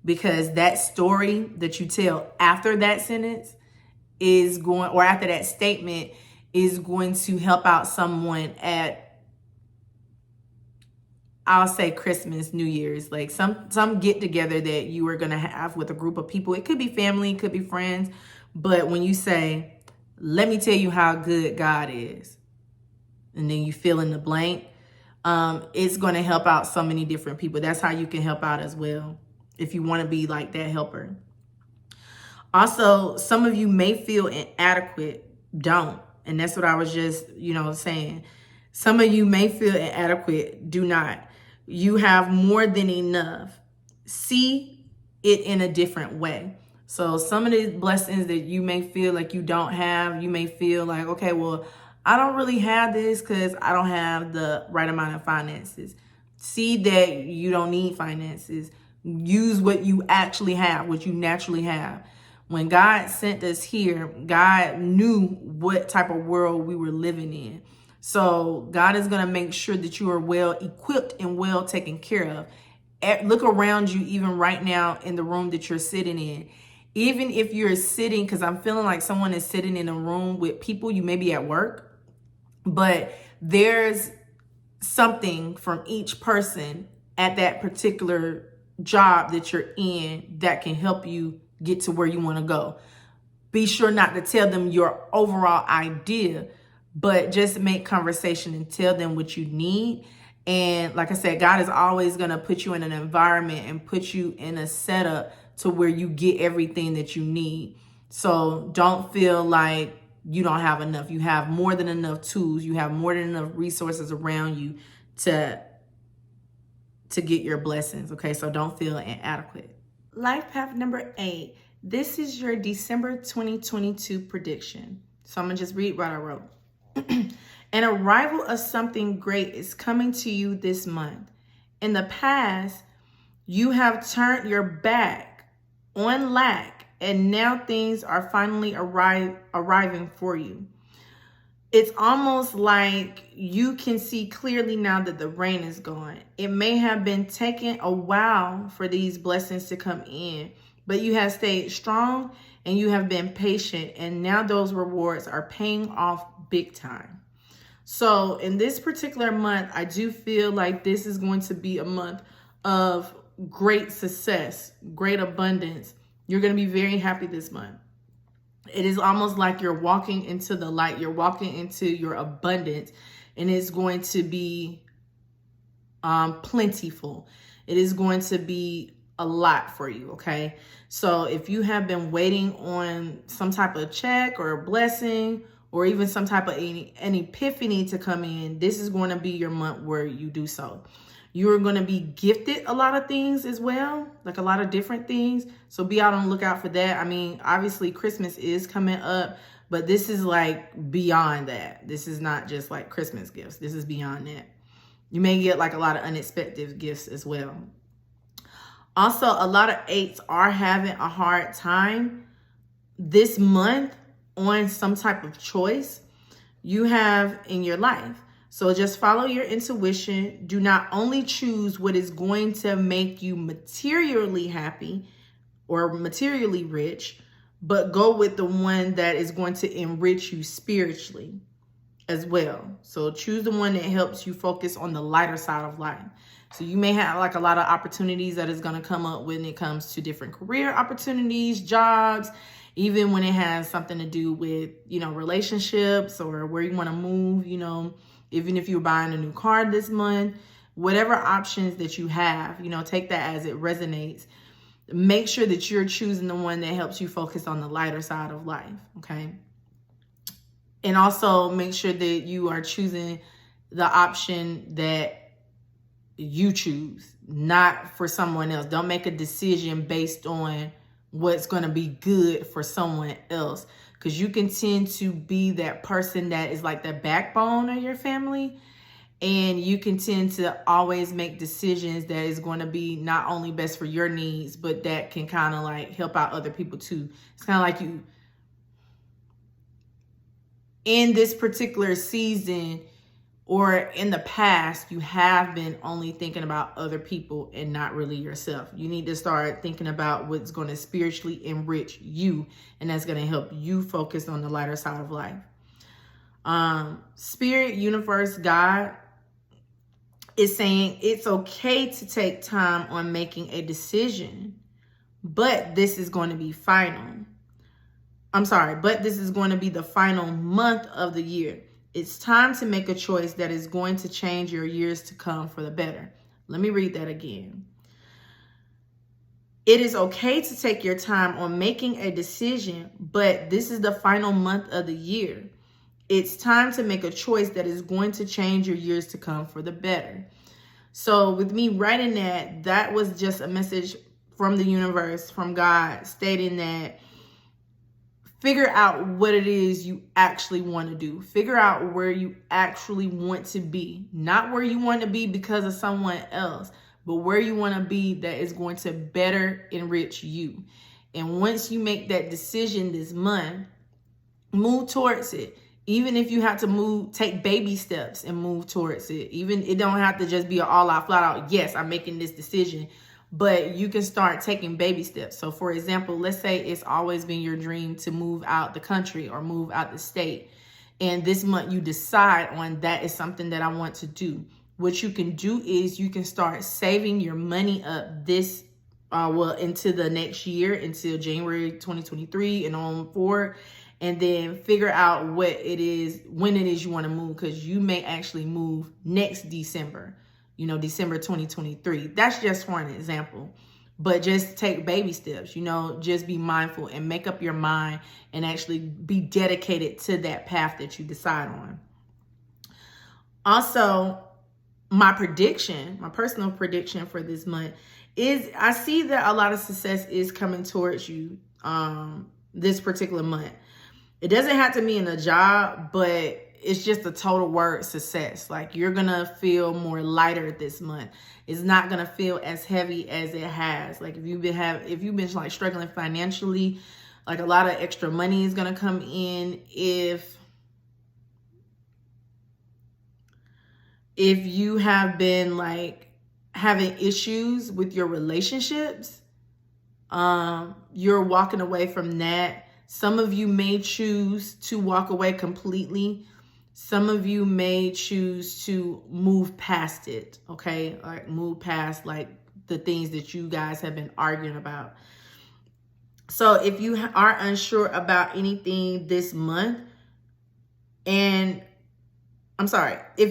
Because that story that you tell after that sentence is going, or after that statement, is going to help out someone at, I'll say Christmas, New Year's, like some get together that you are going to have with a group of people. It could be family, it could be friends. But when you say, let me tell you how good God is, and then you fill in the blank, it's going to help out so many different people. That's how you can help out as well, if you want to be like that helper. Also, some of you may feel inadequate. Don't. And that's what I was just, saying. Some of you may feel inadequate. Do not. You have more than enough. See it in a different way. So some of the blessings that you may feel like you don't have, you may feel like, okay, well, I don't really have this because I don't have the right amount of finances. See that you don't need finances. Use what you actually have, what you naturally have. When God sent us here, God knew what type of world we were living in. So God is going to make sure that you are well equipped and well taken care of. Look around you, even right now in the room that you're sitting in. Even if you're sitting, because I'm feeling like someone is sitting in a room with people, you may be at work, but there's something from each person at that particular job that you're in that can help you get to where you want to go. Be sure not to tell them your overall idea, but just make conversation and tell them what you need. And like I said, God is always going to put you in an environment and put you in a setup to where you get everything that you need. So don't feel like you don't have enough. You have more than enough tools. You have more than enough resources around you to get your blessings. Okay, so don't feel inadequate. Life path number 8. This is your December 2022 prediction. So I'm going to just read what I wrote. An arrival of something great is coming to you this month. In the past, you have turned your back on lack, and now things are finally arriving for you. It's almost like you can see clearly now that the rain is gone. It may have been taking a while for these blessings to come in, but you have stayed strong and you have been patient, and now those rewards are paying off big time. So in this particular month, I do feel like this is going to be a month of great success, great abundance. You're going to be very happy this month. It is almost like you're walking into the light. You're walking into your abundance, and it's going to be plentiful. It is going to be a lot for you, okay? So if you have been waiting on some type of check or a blessing or even some type of an epiphany to come in, this is going to be your month where you do so. You're going to be gifted a lot of things as well, like a lot of different things. So be out on the lookout for that. I mean, obviously Christmas is coming up, but this is like beyond that. This is not just like Christmas gifts. This is beyond that. You may get like a lot of unexpected gifts as well. Also, a lot of 8s are having a hard time this month on some type of choice you have in your life. So just follow your intuition. Do not only choose what is going to make you materially happy or materially rich, but go with the one that is going to enrich you spiritually as well. So choose the one that helps you focus on the lighter side of life. So you may have like a lot of opportunities that is going to come up when it comes to different career opportunities, jobs, even when it has something to do with, relationships or where you want to move, even if you're buying a new car this month, whatever options that you have, take that as it resonates. Make sure that you're choosing the one that helps you focus on the lighter side of life, okay? And also make sure that you are choosing the option that you choose, not for someone else. Don't make a decision based on what's going to be good for someone else, because you can tend to be that person that is like the backbone of your family, and you can tend to always make decisions that is going to be not only best for your needs, but that can kind of like help out other people too. It's kind of like you in this particular season or in the past, you have been only thinking about other people and not really yourself. You need to start thinking about what's going to spiritually enrich you, and that's going to help you focus on the lighter side of life. Spirit, universe, God is saying it's okay to take time on making a decision, but this is going to be final. But this is going to be the final month of the year. It's time to make a choice that is going to change your years to come for the better. Let me read that again. It is okay to take your time on making a decision, but this is the final month of the year. It's time to make a choice that is going to change your years to come for the better. So with me writing that, that was just a message from the universe, from God, stating that figure out what it is you actually want to do. Figure out where you actually want to be. Not where you want to be because of someone else, but where you want to be that is going to better enrich you. And once you make that decision this month, move towards it. Even if you have to take baby steps and move towards it. Even it don't have to just be an all out, flat out, yes, I'm making this decision. But you can start taking baby steps. So for example, let's say it's always been your dream to move out the country or move out the state. And this month you decide on that is something that I want to do. What you can do is you can start saving your money up this into the next year, until January 2023 and on forward, and then figure out when it is you want to move, because you may actually move next December, December 2023. That's just for an example. But just take baby steps, just be mindful and make up your mind and actually be dedicated to that path that you decide on. Also, my personal prediction for this month is I see that a lot of success is coming towards you this particular month. It doesn't have to mean a job, but it's just a total word success. Like, you're going to feel more lighter this month. It's not going to feel as heavy as it has. Like, if you've been like struggling financially, like a lot of extra money is going to come in. If you have been like having issues with your relationships, you're walking away from that. Some of you may choose to walk away completely. Some of you may choose to move past it, okay? Like, move past like the things that you guys have been arguing about. So if you are unsure about anything this month, if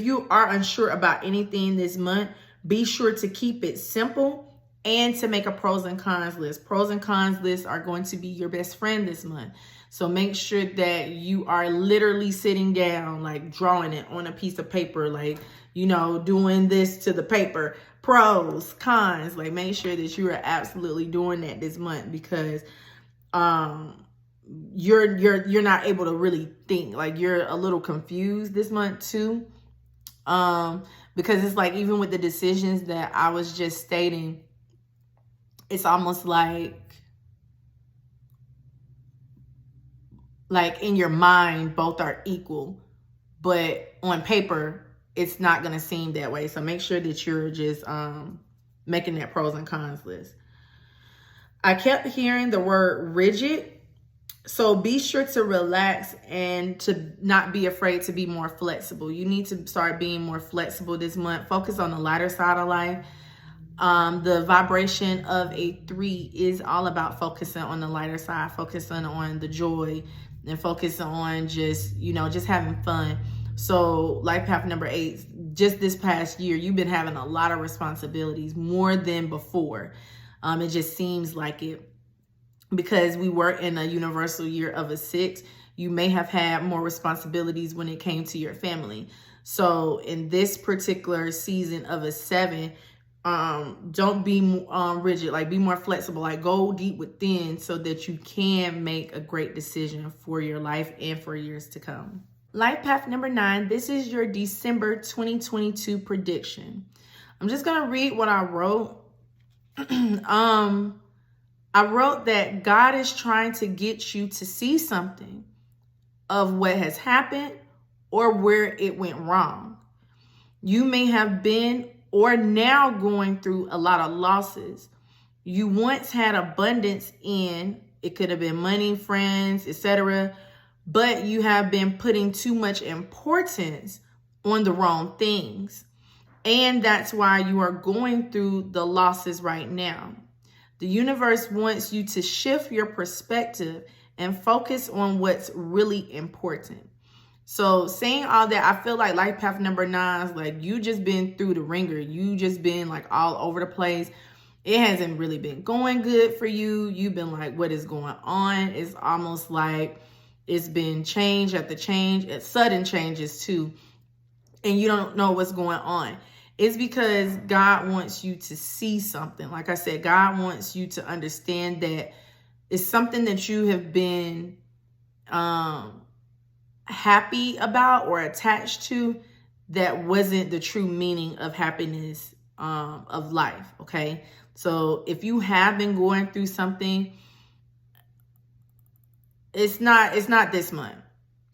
you are unsure about anything this month, be sure to keep it simple and to make a pros and cons list. Pros and cons lists are going to be your best friend this month. So make sure that you are literally sitting down, like drawing it on a piece of paper, like, doing this to the paper. Pros, cons, like make sure that you are absolutely doing that this month, because you're not able to really think. Like, you're a little confused this month too. Because it's like, even with the decisions that I was just stating, it's almost like in your mind, both are equal, but on paper, it's not going to seem that way. So make sure that you're just making that pros and cons list. I kept hearing the word rigid. So be sure to relax and to not be afraid to be more flexible. You need to start being more flexible this month. Focus on the lighter side of life. The vibration of a 3 is all about focusing on the lighter side, focusing on the joy, and focusing on just having fun. So life path number 8, just this past year, you've been having a lot of responsibilities, more than before. It just seems like it, because we were in a universal year of a 6. You may have had more responsibilities when it came to your family. So in this particular season of a 7, don't be rigid, like be more flexible, like go deep within so that you can make a great decision for your life and for years to come. Life path number 9, this is your December 2022 prediction. I'm just going to read what I wrote. I wrote that God is trying to get you to see something of what has happened or where it went wrong. You may have been or now going through a lot of losses. You once had abundance in, it could have been money, friends, etc., but you have been putting too much importance on the wrong things. And that's why you are going through the losses right now. The universe wants you to shift your perspective and focus on what's really important. So saying all that, I feel like life path number 9 is like you just been through the ringer. You just been like all over the place. It hasn't really been going good for you. You've been like, what is going on? It's almost like it's been change after change, sudden changes too. And you don't know what's going on. It's because God wants you to see something. Like I said, God wants you to understand that it's something that you have been happy about or attached to that wasn't the true meaning of happiness of life, okay? So if you have been going through something, it's not this month.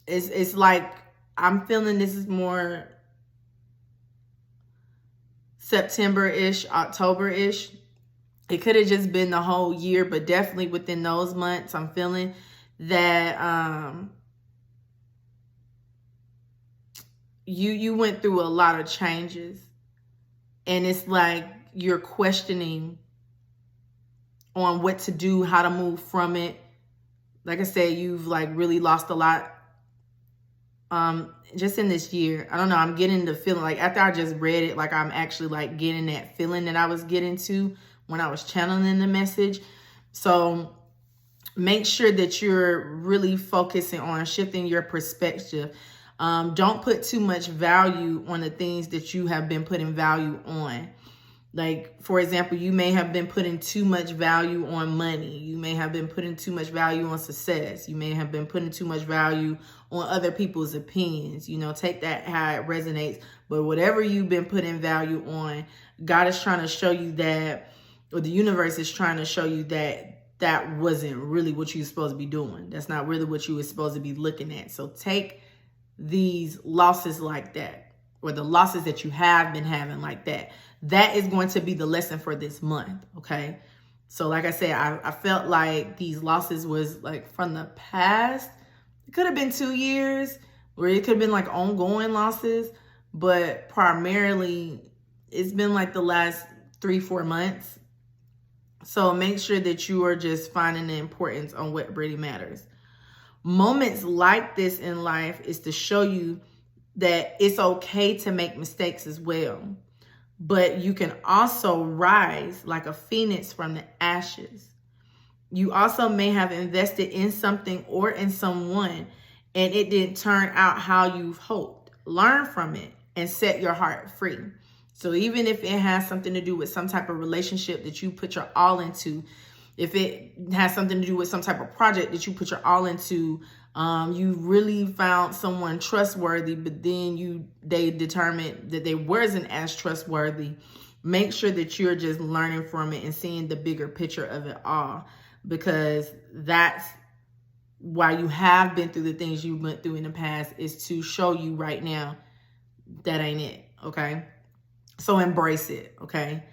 It's like, I'm feeling this is more September-ish, October-ish. It could have just been the whole year, but definitely within those months, I'm feeling that you went through a lot of changes. And it's like you're questioning on what to do, how to move from it. Like I said, you've like really lost a lot just in this year. I don't know, I'm getting the feeling like after I just read it, like I'm actually like getting that feeling that I was getting to when I was channeling the message. So make sure that you're really focusing on shifting your perspective. Don't put too much value on the things that you have been putting value on. Like, for example, you may have been putting too much value on money. You may have been putting too much value on success. You may have been putting too much value on other people's opinions. You know, take that how it resonates. But whatever you've been putting value on, God is trying to show you that, or the universe is trying to show you that that wasn't really what you were supposed to be doing. That's not really what you were supposed to be looking at. So take these losses like that, or the losses that you have been having like that. That is going to be the lesson for this month, okay? So like I said, I felt like these losses was like from the past. It could have been 2 years, or it could have been like ongoing losses, but primarily it's been like the last 3-4 months. So make sure that you are just finding the importance on what really matters. Moments like this in life is to show you that it's okay to make mistakes as well. But you can also rise like a phoenix from the ashes. You also may have invested in something or in someone, and it didn't turn out how you've hoped. Learn from it and set your heart free. So even if it has something to do with some type of relationship that you put your all into, if it has something to do with some type of project that you put your all into, you really found someone trustworthy, but then they determined that they wasn't as trustworthy. Make sure that you're just learning from it and seeing the bigger picture of it all, because that's why you have been through the things you went through in the past, is to show you right now that ain't it, okay? So embrace it, okay?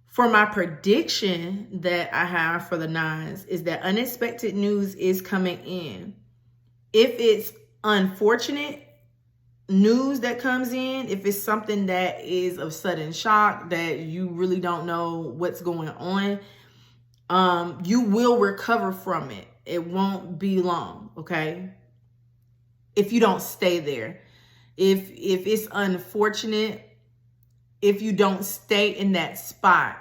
For my prediction that I have for the nines is that unexpected news is coming in. If it's unfortunate news that comes in, if it's something that is of sudden shock that you really don't know what's going on, you will recover from it. It won't be long, okay? If you don't stay there. If it's unfortunate, if you don't stay in that spot,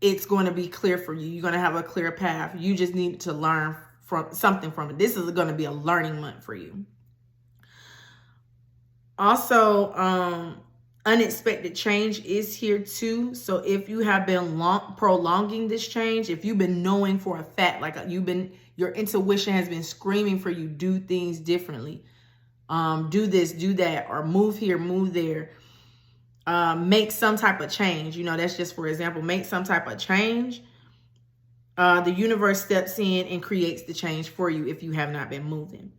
it's going to be clear for you. You're going to have a clear path. You just need to learn from something from it. This is going to be a learning month for you. Also, unexpected change is here too. So if you have been prolonging this change, if you've been knowing for a fact, like your intuition has been screaming for you, do things differently. Do this, do that, or move here, move there. Make some type of change. You know, that's just for example, make some type of change. The universe steps in and creates the change for you if you have not been moving.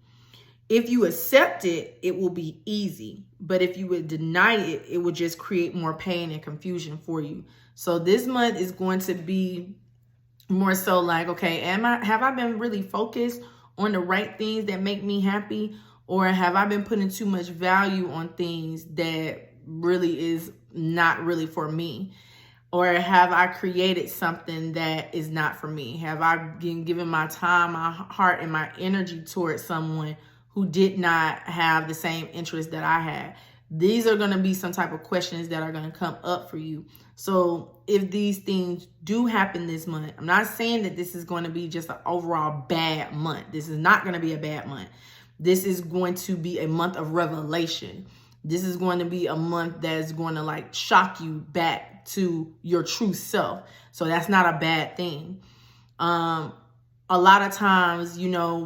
If you accept it, it will be easy. But if you would deny it, it would just create more pain and confusion for you. So this month is going to be more so like, okay, have I been really focused on the right things that make me happy? Or have I been putting too much value on things that really is not really for me? Or have I created something that is not for me? Have I been giving my time, my heart, and my energy towards someone who did not have the same interest that I had? These are going to be some type of questions that are going to come up for you. So if these things do happen this month, I'm not saying that this is going to be just an overall bad month. This is not going to be a bad month. This is going to be a month of revelation. This is going to be a month that's going to like shock you back to your true self. So that's not a bad thing. A lot of times, you know,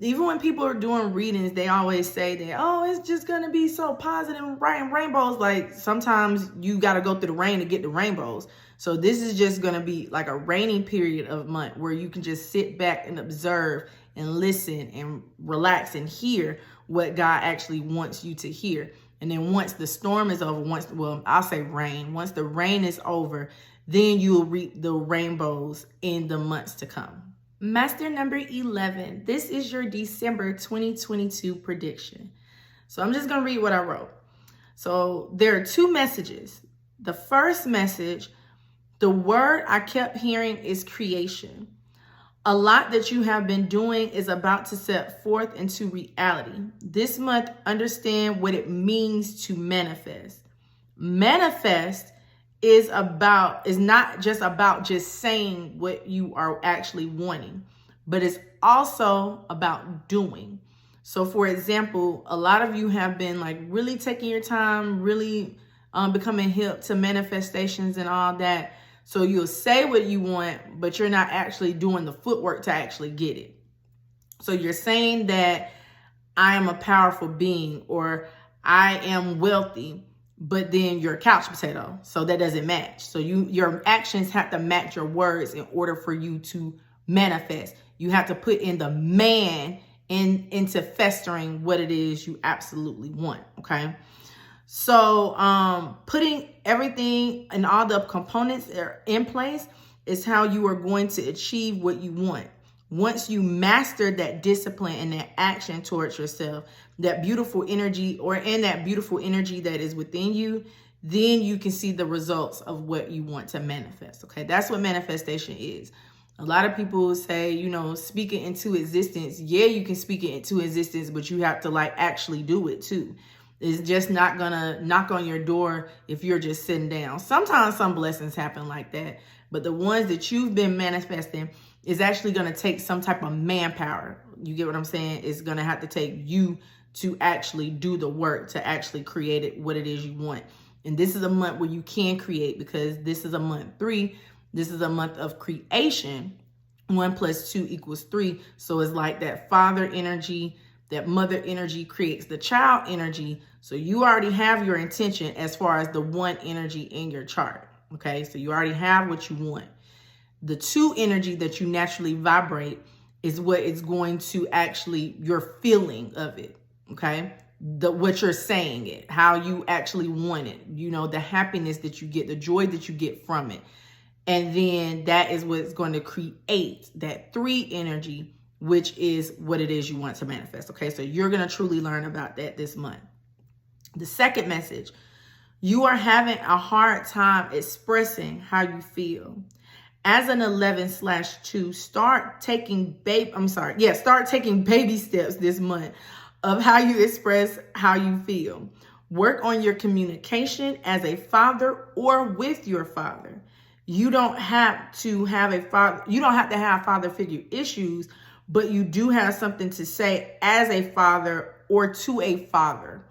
even when people are doing readings, they always say that, oh, it's just going to be so positive and bright and rainbows. Like sometimes you got to go through the rain to get the rainbows. So this is just going to be like a rainy period of month where you can just sit back and observe and listen and relax and hear what God actually wants you to hear. And then once the storm is over, I'll say rain, once the rain is over, then you will reap the rainbows in the months to come. Master number 11, this is your December 2022 prediction. So I'm just going to read what I wrote. So there are two messages. The first message, the word I kept hearing is creation. A lot that you have been doing is about to set forth into reality. This month, understand what it means to manifest. Manifest is not just about just saying what you are actually wanting, but it's also about doing. So for example, a lot of you have been like really taking your time, really becoming hip to manifestations and all that. So you'll say what you want, but you're not actually doing the footwork to actually get it. So you're saying that I am a powerful being or I am wealthy, but then you're a couch potato. So that doesn't match. So your actions have to match your words in order for you to manifest. You have to put in the man into festering what it is you absolutely want. Okay. So putting everything and all the components that are in place is how you are going to achieve what you want. Once you master that discipline and that action towards yourself, that beautiful energy that beautiful energy that is within you, then you can see the results of what you want to manifest. Okay, that's what manifestation is. A lot of people say, speak it into existence. Yeah, you can speak it into existence, but you have to actually do it too. It's just not gonna knock on your door if you're just sitting down. Sometimes some blessings happen like that, but the ones that you've been manifesting is actually gonna take some type of manpower. You get what I'm saying? It's gonna have to take you to actually do the work to actually create it, what it is you want. And this is a month where you can create, because this is a month 3. This is a month of creation. 1 + 2 = 3. So it's like that father energy, that mother energy creates the child energy. So you already have your intention as far as the 1 energy in your chart. Okay, so you already have what you want. The 2 energy that you naturally vibrate is what is going to actually, your feeling of it. Okay, what you're saying it, how you actually want it, the happiness that you get, the joy that you get from it. And then that is what's going to create that 3 energy, which is what it is you want to manifest. Okay, so you're going to truly learn about that this month. The second message, you are having a hard time expressing how you feel. As an 11/2, start taking baby steps this month of how you express how you feel. Work on your communication as a father or with your father. You don't have to have father figure issues, but you do have something to say as a father or to a father.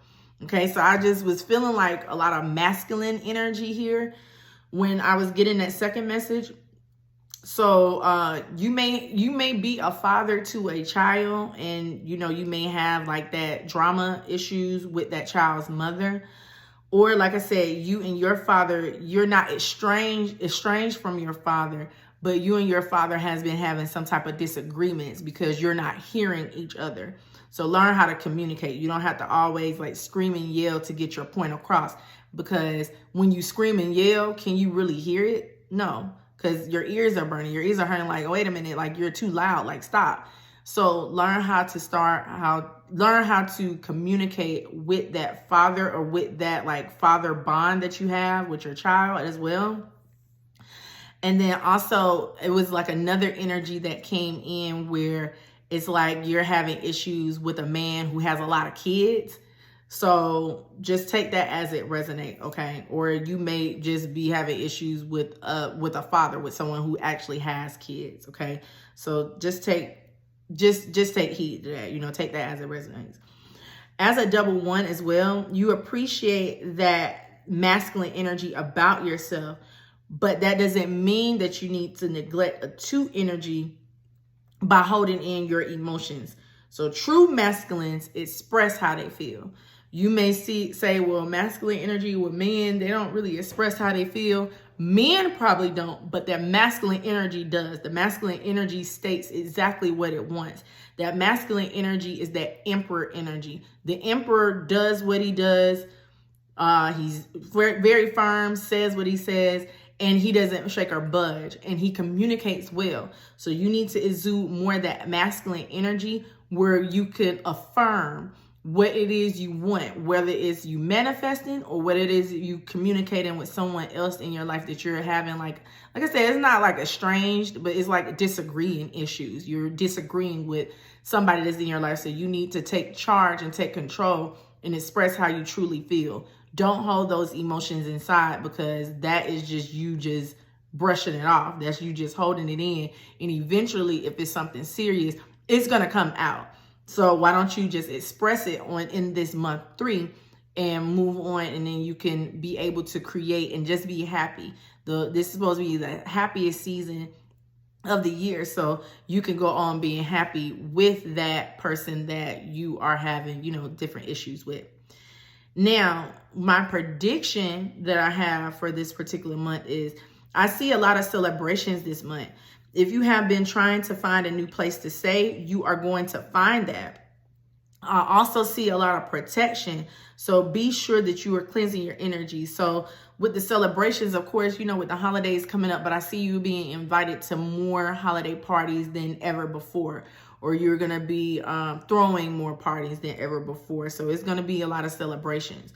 Okay, so I just was feeling like a lot of masculine energy here when I was getting that second message. So you may be a father to a child, and you may have like that drama issues with that child's mother. Or like I said, you and your father, you're not estranged from your father, but you and your father has been having some type of disagreements because you're not hearing each other. So learn how to communicate. You don't have to always scream and yell to get your point across, because when you scream and yell, can you really hear it? No, because your ears are burning. Your ears are hurting wait a minute, you're too loud, stop. So learn how to communicate with that father, or with that father bond that you have with your child as well. And then also it was another energy that came in where it's you're having issues with a man who has a lot of kids. So just take that as it resonates, okay? Or you may just be having issues with a father, with someone who actually has kids, okay? So just take heed to that, take that as it resonates. As a double 1 as well, you appreciate that masculine energy about yourself, but that doesn't mean that you need to neglect a 2 energy by holding in your emotions. So true masculines express how they feel. You may say, well, masculine energy with men, they don't really express how they feel. Men probably don't, but that masculine energy does. The masculine energy states exactly what it wants. That masculine energy is that emperor energy. The emperor does what he does. He's very, very firm, says what he says, and he doesn't shake or budge, and he communicates well. So you need to exude more of that masculine energy where you can affirm what it is you want, whether it's you manifesting or what it is you communicating with someone else in your life that you're having. Like I said, it's not like estranged, but it's like disagreeing issues. You're disagreeing with somebody that's in your life. So you need to take charge and take control and express how you truly feel. Don't hold those emotions inside, because that is just you just brushing it off. That's you just holding it in. And eventually, if it's something serious, it's going to come out. So why don't you just express it in this month 3 and move on, and then you can be able to create and just be happy. This is supposed to be the happiest season of the year, so you can go on being happy with that person that you are having, different issues with. Now, my prediction that I have for this particular month is I see a lot of celebrations this month. If you have been trying to find a new place to stay, you are going to find that. I also see a lot of protection. So be sure that you are cleansing your energy. So with the celebrations, of course, with the holidays coming up, but I see you being invited to more holiday parties than ever before, or you're going to be throwing more parties than ever before. So it's going to be a lot of celebrations.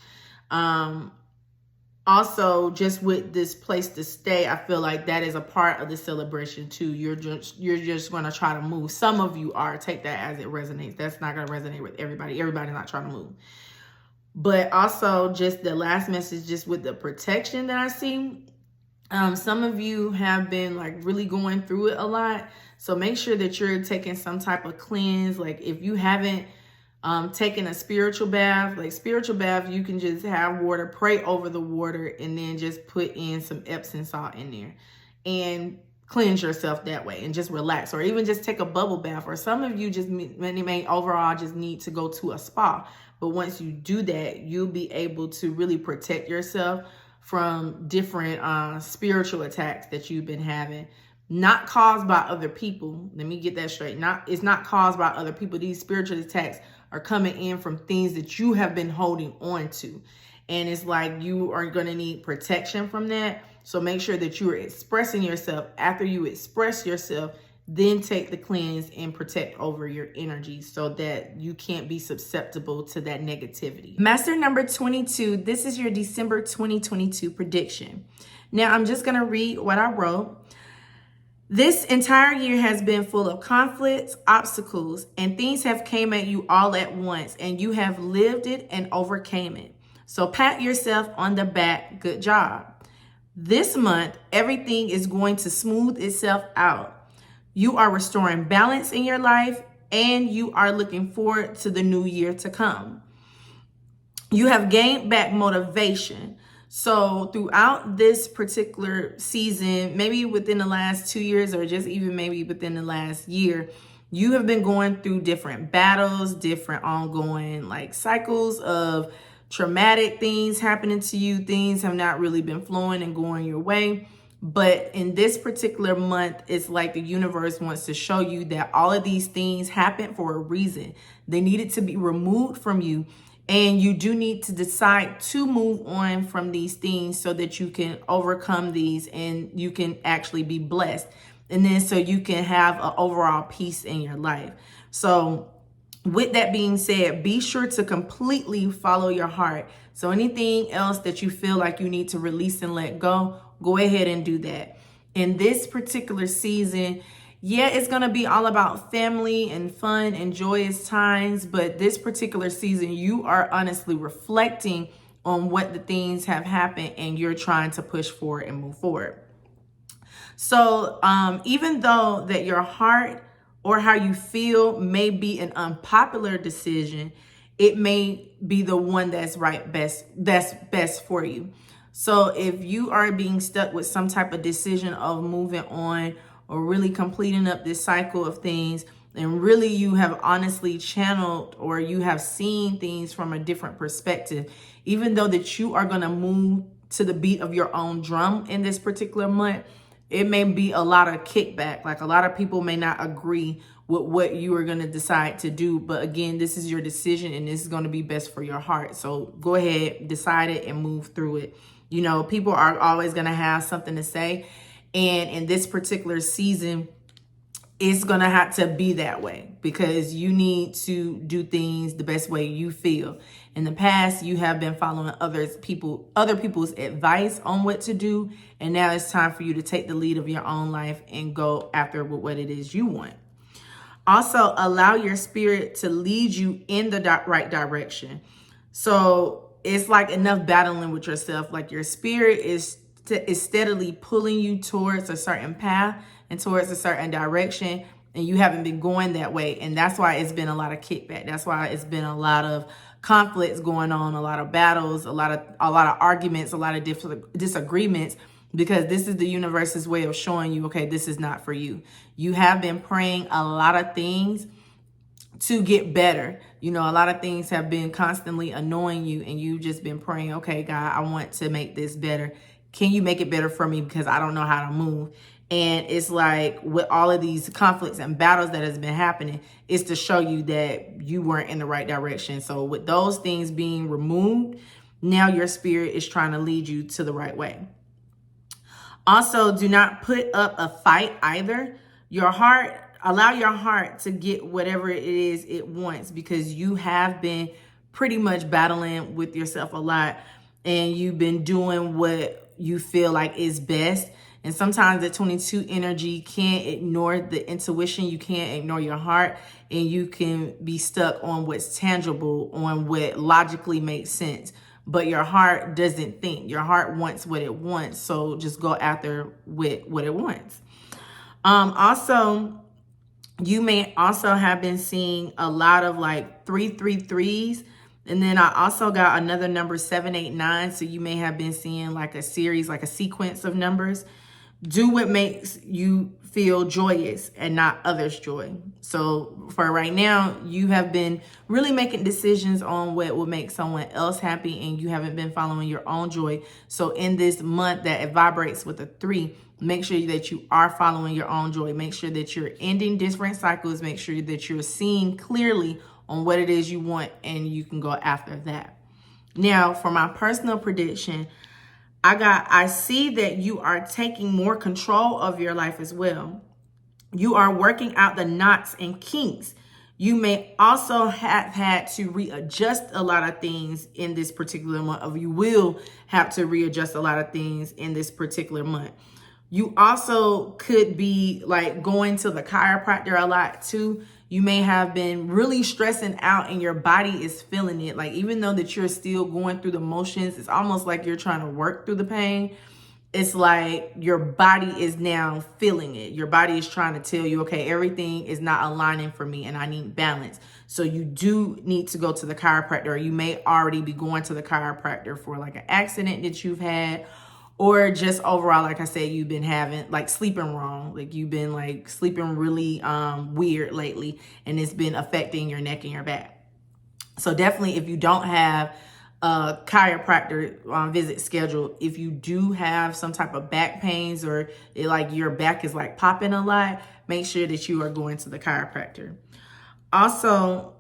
Also, just with this place to stay, I feel like that is a part of the celebration too. You're just going to try to move. Some of you are. Take that as it resonates. That's not going to resonate with everybody. Everybody's not trying to move. But also, just the last message, just with the protection that I see. Some of you have been like really going through it a lot. So make sure that you're taking some type of cleanse. Like if you haven't taking a spiritual bath, you can just have water, pray over the water, and then just put in some Epsom salt in there and cleanse yourself that way and just relax, or even just take a bubble bath. Or some of you just may overall just need to go to a spa. But once you do that, you'll be able to really protect yourself from different spiritual attacks that you've been having. Not caused by other people. Let me get that straight. It's not caused by other people. These spiritual attacks are coming in from things that you have been holding on to. And it's like you are going to need protection from that. So make sure that you are expressing yourself. After you express yourself, then take the cleanse and protect over your energy so that you can't be susceptible to that negativity. Master number 22, this is your December 2022 prediction. Now, I'm just going to read what I wrote. This entire year has been full of conflicts, obstacles, and things have came at you all at once, and you have lived it and overcame it. So pat yourself on the back. Good job. This month, everything is going to smooth itself out. You are restoring balance in your life, and you are looking forward to the new year to come. You have gained back motivation. So throughout this particular season, maybe within the last 2 years, or just even maybe within the last year, you have been going through different battles, different ongoing cycles of traumatic things happening to you. Things have not really been flowing and going your way. But in this particular month, it's like the universe wants to show you that all of these things happened for a reason. They needed to be removed from you. And you do need to decide to move on from these things so that you can overcome these and you can actually be blessed. And then so you can have an overall peace in your life. So with that being said, be sure to completely follow your heart. So anything else that you feel like you need to release and let go, go ahead and do that. In this particular season, yeah, it's going to be all about family and fun and joyous times. But this particular season, you are honestly reflecting on what the things have happened and you're trying to push forward and move forward. So even though that your heart or how you feel may be an unpopular decision, it may be the one that's best for you. So if you are being stuck with some type of decision of moving on, or really completing up this cycle of things, and really you have honestly channeled or you have seen things from a different perspective, even though that you are going to move to the beat of your own drum in this particular month, it may be a lot of kickback. Like a lot of people may not agree with what you are going to decide to do. But again, this is your decision and this is going to be best for your heart. So go ahead, decide it and move through it. You know, people are always going to have something to say. And in this particular season, it's going to have to be that way because you need to do things the best way you feel. In the past, you have been following other people's advice on what to do. And now it's time for you to take the lead of your own life and go after what it is you want. Also, allow your spirit to lead you in the right direction. So it's like enough battling with yourself. Like your spirit is steadily pulling you towards a certain path and towards a certain direction, and you haven't been going that way. And that's why it's been a lot of kickback. That's why it's been a lot of conflicts going on, a lot of battles, a lot of arguments, a lot of disagreements, because this is the universe's way of showing you, okay, this is not for you. You have been praying a lot of things to get better. You know, a lot of things have been constantly annoying you, and you've just been praying, okay, God, I want to make this better. Can you make it better for me? Because I don't know how to move. And it's like with all of these conflicts and battles that has been happening, it's to show you that you weren't in the right direction. So with those things being removed, now your spirit is trying to lead you to the right way. Also, do not put up a fight either. Allow your heart to get whatever it is it wants, because you have been pretty much battling with yourself a lot and you've been doing what you feel like is best. And sometimes the 22 energy can't ignore the intuition. You can't ignore your heart, and you can be stuck on what's tangible, on what logically makes sense. But your heart doesn't think. Your heart wants what it wants. So just go after with what it wants. Also, you may also have been seeing a lot of like 333s. And then I also got another number 789. So you may have been seeing like a series, like a sequence of numbers. Do what makes you feel joyous and not others' joy. So for right now, you have been really making decisions on what will make someone else happy, and you haven't been following your own joy. So in this month that it vibrates with a 3, make sure that you are following your own joy. Make sure that you're ending different cycles. Make sure that you're seeing clearly on what it is you want, and you can go after that. Now, for my personal prediction, I see that you are taking more control of your life as well. You are working out the knots and kinks. You may also have had to readjust a lot of things in this particular month, or you will have to readjust a lot of things in this particular month. You also could be like going to the chiropractor a lot too. You may have been really stressing out and your body is feeling it. Like even though that you're still going through the motions, it's almost like you're trying to work through the pain. It's like your body is now feeling it. Your body is trying to tell you, okay, everything is not aligning for me and I need balance. So you do need to go to the chiropractor, or you may already be going to the chiropractor for like an accident that you've had, or just overall, like I said, you've been having like sleeping wrong. Like you've been like sleeping really weird lately, and it's been affecting your neck and your back. So definitely, if you don't have a chiropractor visit scheduled, if you do have some type of back pains, or like your back is like popping a lot, make sure that you are going to the chiropractor. Also,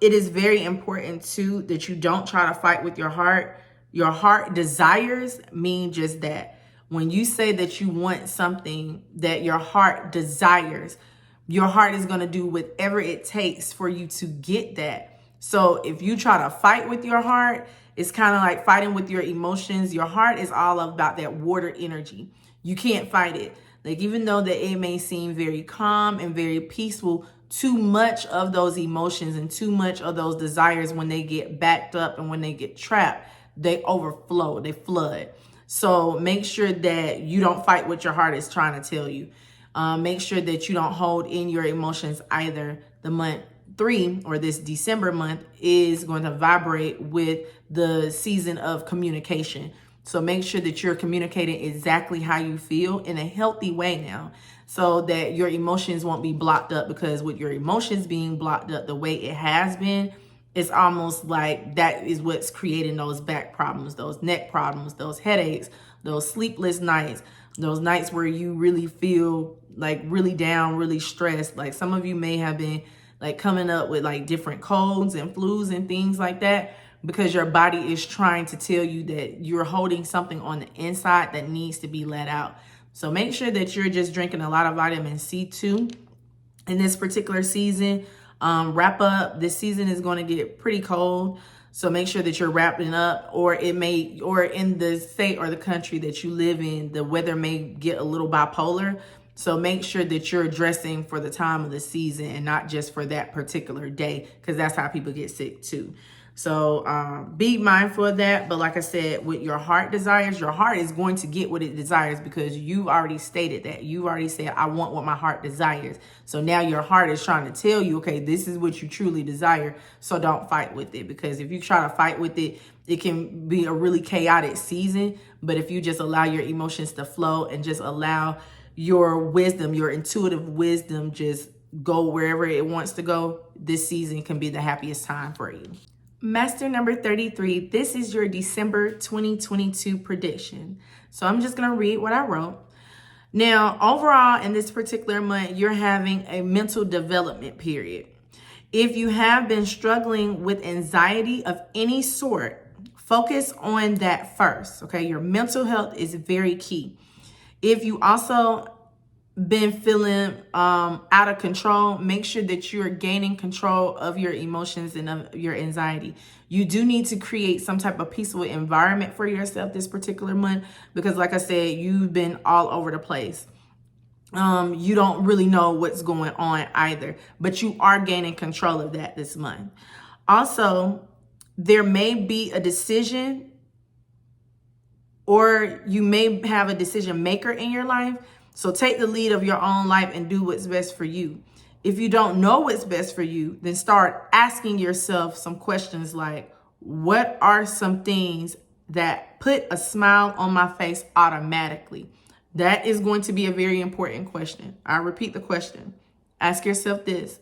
it is very important too that you don't try to fight with your heart. Your heart desires mean just that. When you say that you want something that your heart desires, your heart is going to do whatever it takes for you to get that. So if you try to fight with your heart, it's kind of like fighting with your emotions. Your heart is all about that water energy. You can't fight it. Like even though that it may seem very calm and very peaceful, too much of those emotions and too much of those desires, when they get backed up and when they get trapped, they overflow, they flood. So make sure that you don't fight what your heart is trying to tell you. Make sure that you don't hold in your emotions either. The month 3, or this December month, is going to vibrate with the season of communication. So make sure that you're communicating exactly how you feel in a healthy way now, so that your emotions won't be blocked up, because with your emotions being blocked up the way it has been, it's almost like that is what's creating those back problems, those neck problems, those headaches, those sleepless nights, those nights where you really feel like really down, really stressed. Like some of you may have been like coming up with like different colds and flus and things like that, because your body is trying to tell you that you're holding something on the inside that needs to be let out. So make sure that you're just drinking a lot of vitamin C2 in this particular season. Wrap up. This season is going to get pretty cold, so make sure that you're wrapping up, or in the state or the country that you live in, the weather may get a little bipolar. So make sure that you're dressing for the time of the season and not just for that particular day, because that's how people get sick too. So be mindful of that. But like I said, with your heart desires, your heart is going to get what it desires, because you've already stated that. You've already said, I want what my heart desires. So now your heart is trying to tell you, okay, this is what you truly desire. So don't fight with it, because if you try to fight with it, it can be a really chaotic season. But if you just allow your emotions to flow and just allow your wisdom, your intuitive wisdom, just go wherever it wants to go, this season can be the happiest time for you. Master number 33, this is your December 2022 prediction. So I'm just going to read what I wrote. Now, overall, in this particular month, you're having a mental development period. If you have been struggling with anxiety of any sort, focus on that first, okay? Your mental health is very key. If you also been feeling out of control, make sure that you're gaining control of your emotions and of your anxiety. You do need to create some type of peaceful environment for yourself this particular month, because like I said, you've been all over the place. You don't really know what's going on either, but you are gaining control of that this month. Also, there may be a decision, or you may have a decision maker in your life. So take the lead of your own life and do what's best for you. If you don't know what's best for you, then start asking yourself some questions like, what are some things that put a smile on my face automatically? That is going to be a very important question. I repeat the question. Ask yourself this.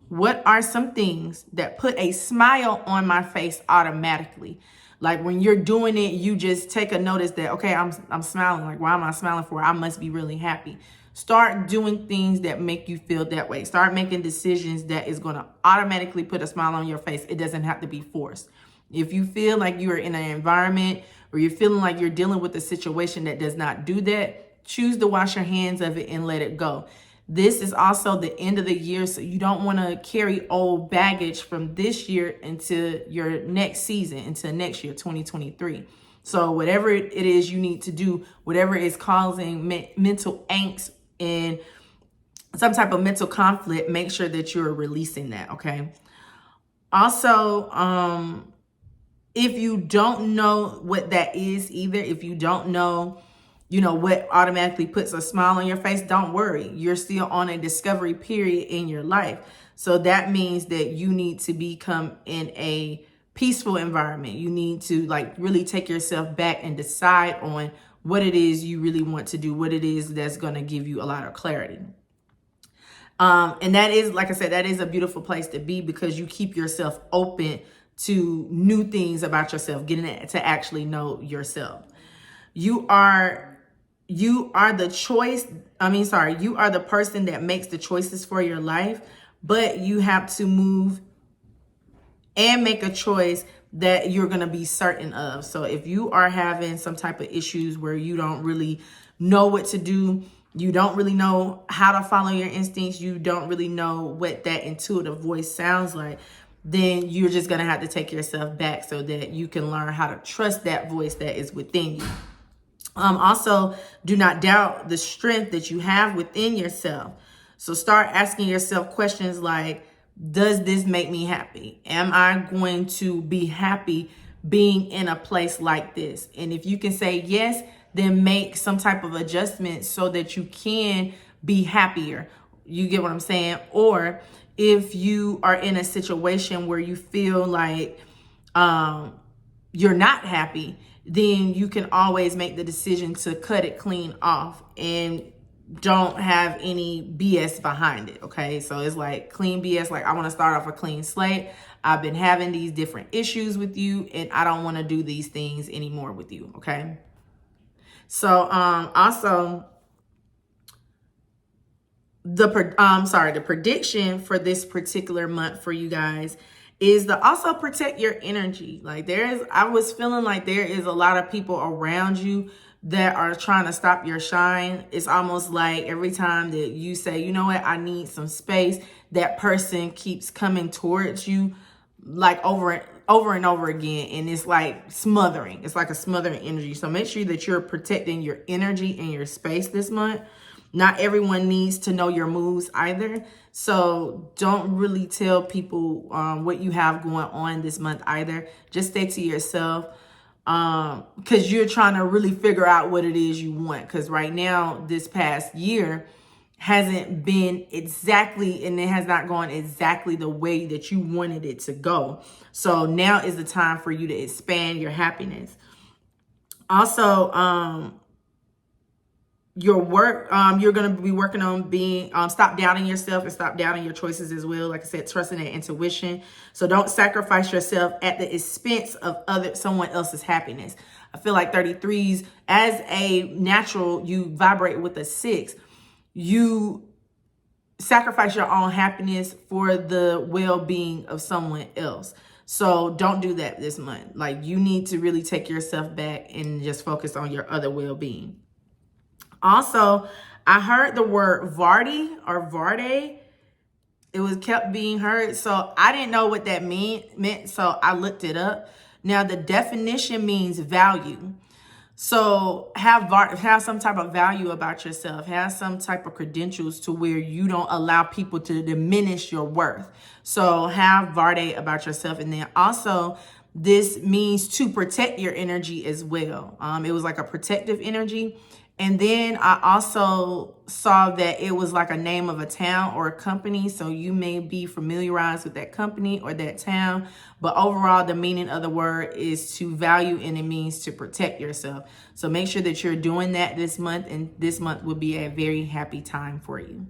What are some things that put a smile on my face automatically? Like when you're doing it, you just take a notice that, okay, I'm smiling. Like, why am I smiling for? I must be really happy. Start doing things that make you feel that way. Start making decisions that is going to automatically put a smile on your face. It doesn't have to be forced. If you feel like you're in an environment, or you're feeling like you're dealing with a situation that does not do that, choose to wash your hands of it and let it go. This is also the end of the year, so you don't want to carry old baggage from this year into your next season, into next year, 2023. So whatever it is you need to do, whatever is causing mental angst and some type of mental conflict, make sure that you're releasing that, okay? Also, if you don't know what that is either, if you don't know what automatically puts a smile on your face, don't worry. You're still on a discovery period in your life. So that means that you need to become in a peaceful environment. You need to really take yourself back and decide on what it is you really want to do, what it is that's going to give you a lot of clarity. And that is, like I said, that is a beautiful place to be, because you keep yourself open to new things about yourself, getting to actually know yourself. You are the choice. You are the person that makes the choices for your life, but you have to move and make a choice that you're going to be certain of. So if you are having some type of issues where you don't really know what to do, you don't really know how to follow your instincts, you don't really know what that intuitive voice sounds like, then you're just going to have to take yourself back so that you can learn how to trust that voice that is within you. Also, do not doubt the strength that you have within yourself. So start asking yourself questions like, does this make me happy? Am I going to be happy being in a place like this? And if you can say yes, then make some type of adjustment so that you can be happier. You get what I'm saying? Or if you are in a situation where you feel like you're not happy, then you can always make the decision to cut it clean off and don't have any BS behind it, okay? So it's like clean BS, like I want to start off a clean slate. I've been having these different issues with you and I don't want to do these things anymore with you, okay? So also the prediction for this particular month for you guys is to also protect your energy. Like I was feeling like there is a lot of people around you that are trying to stop your shine. It's almost like every time that you say, you know what, I need some space, that person keeps coming towards you like over and over again. And it's like smothering. It's like a smothering energy. So make sure that you're protecting your energy and your space this month. Not everyone needs to know your moves either. So don't really tell people what you have going on this month either. Just stay to yourself because you're trying to really figure out what it is you want. Because right now, this past year hasn't been exactly, and it has not gone exactly the way that you wanted it to go. So now is the time for you to expand your happiness. Also, your work, you're going to be working on being, stop doubting yourself and stop doubting your choices as well. Like I said, trusting that intuition. So don't sacrifice yourself at the expense of someone else's happiness. I feel like 33s, as a natural, you vibrate with a 6. You sacrifice your own happiness for the well-being of someone else. So don't do that this month. Like you need to really take yourself back and just focus on your other well-being. Also, I heard the word Vardy or Varde. It was kept being heard. So I didn't know what that meant. So I looked it up. Now the definition means value. So have some type of value about yourself. Have some type of credentials to where you don't allow people to diminish your worth. So have Varde about yourself. And then also this means to protect your energy as well. It was like a protective energy. And then I also saw that it was like a name of a town or a company. So you may be familiarized with that company or that town. But overall, the meaning of the word is to value, and it means to protect yourself. So make sure that you're doing that this month. And this month will be a very happy time for you.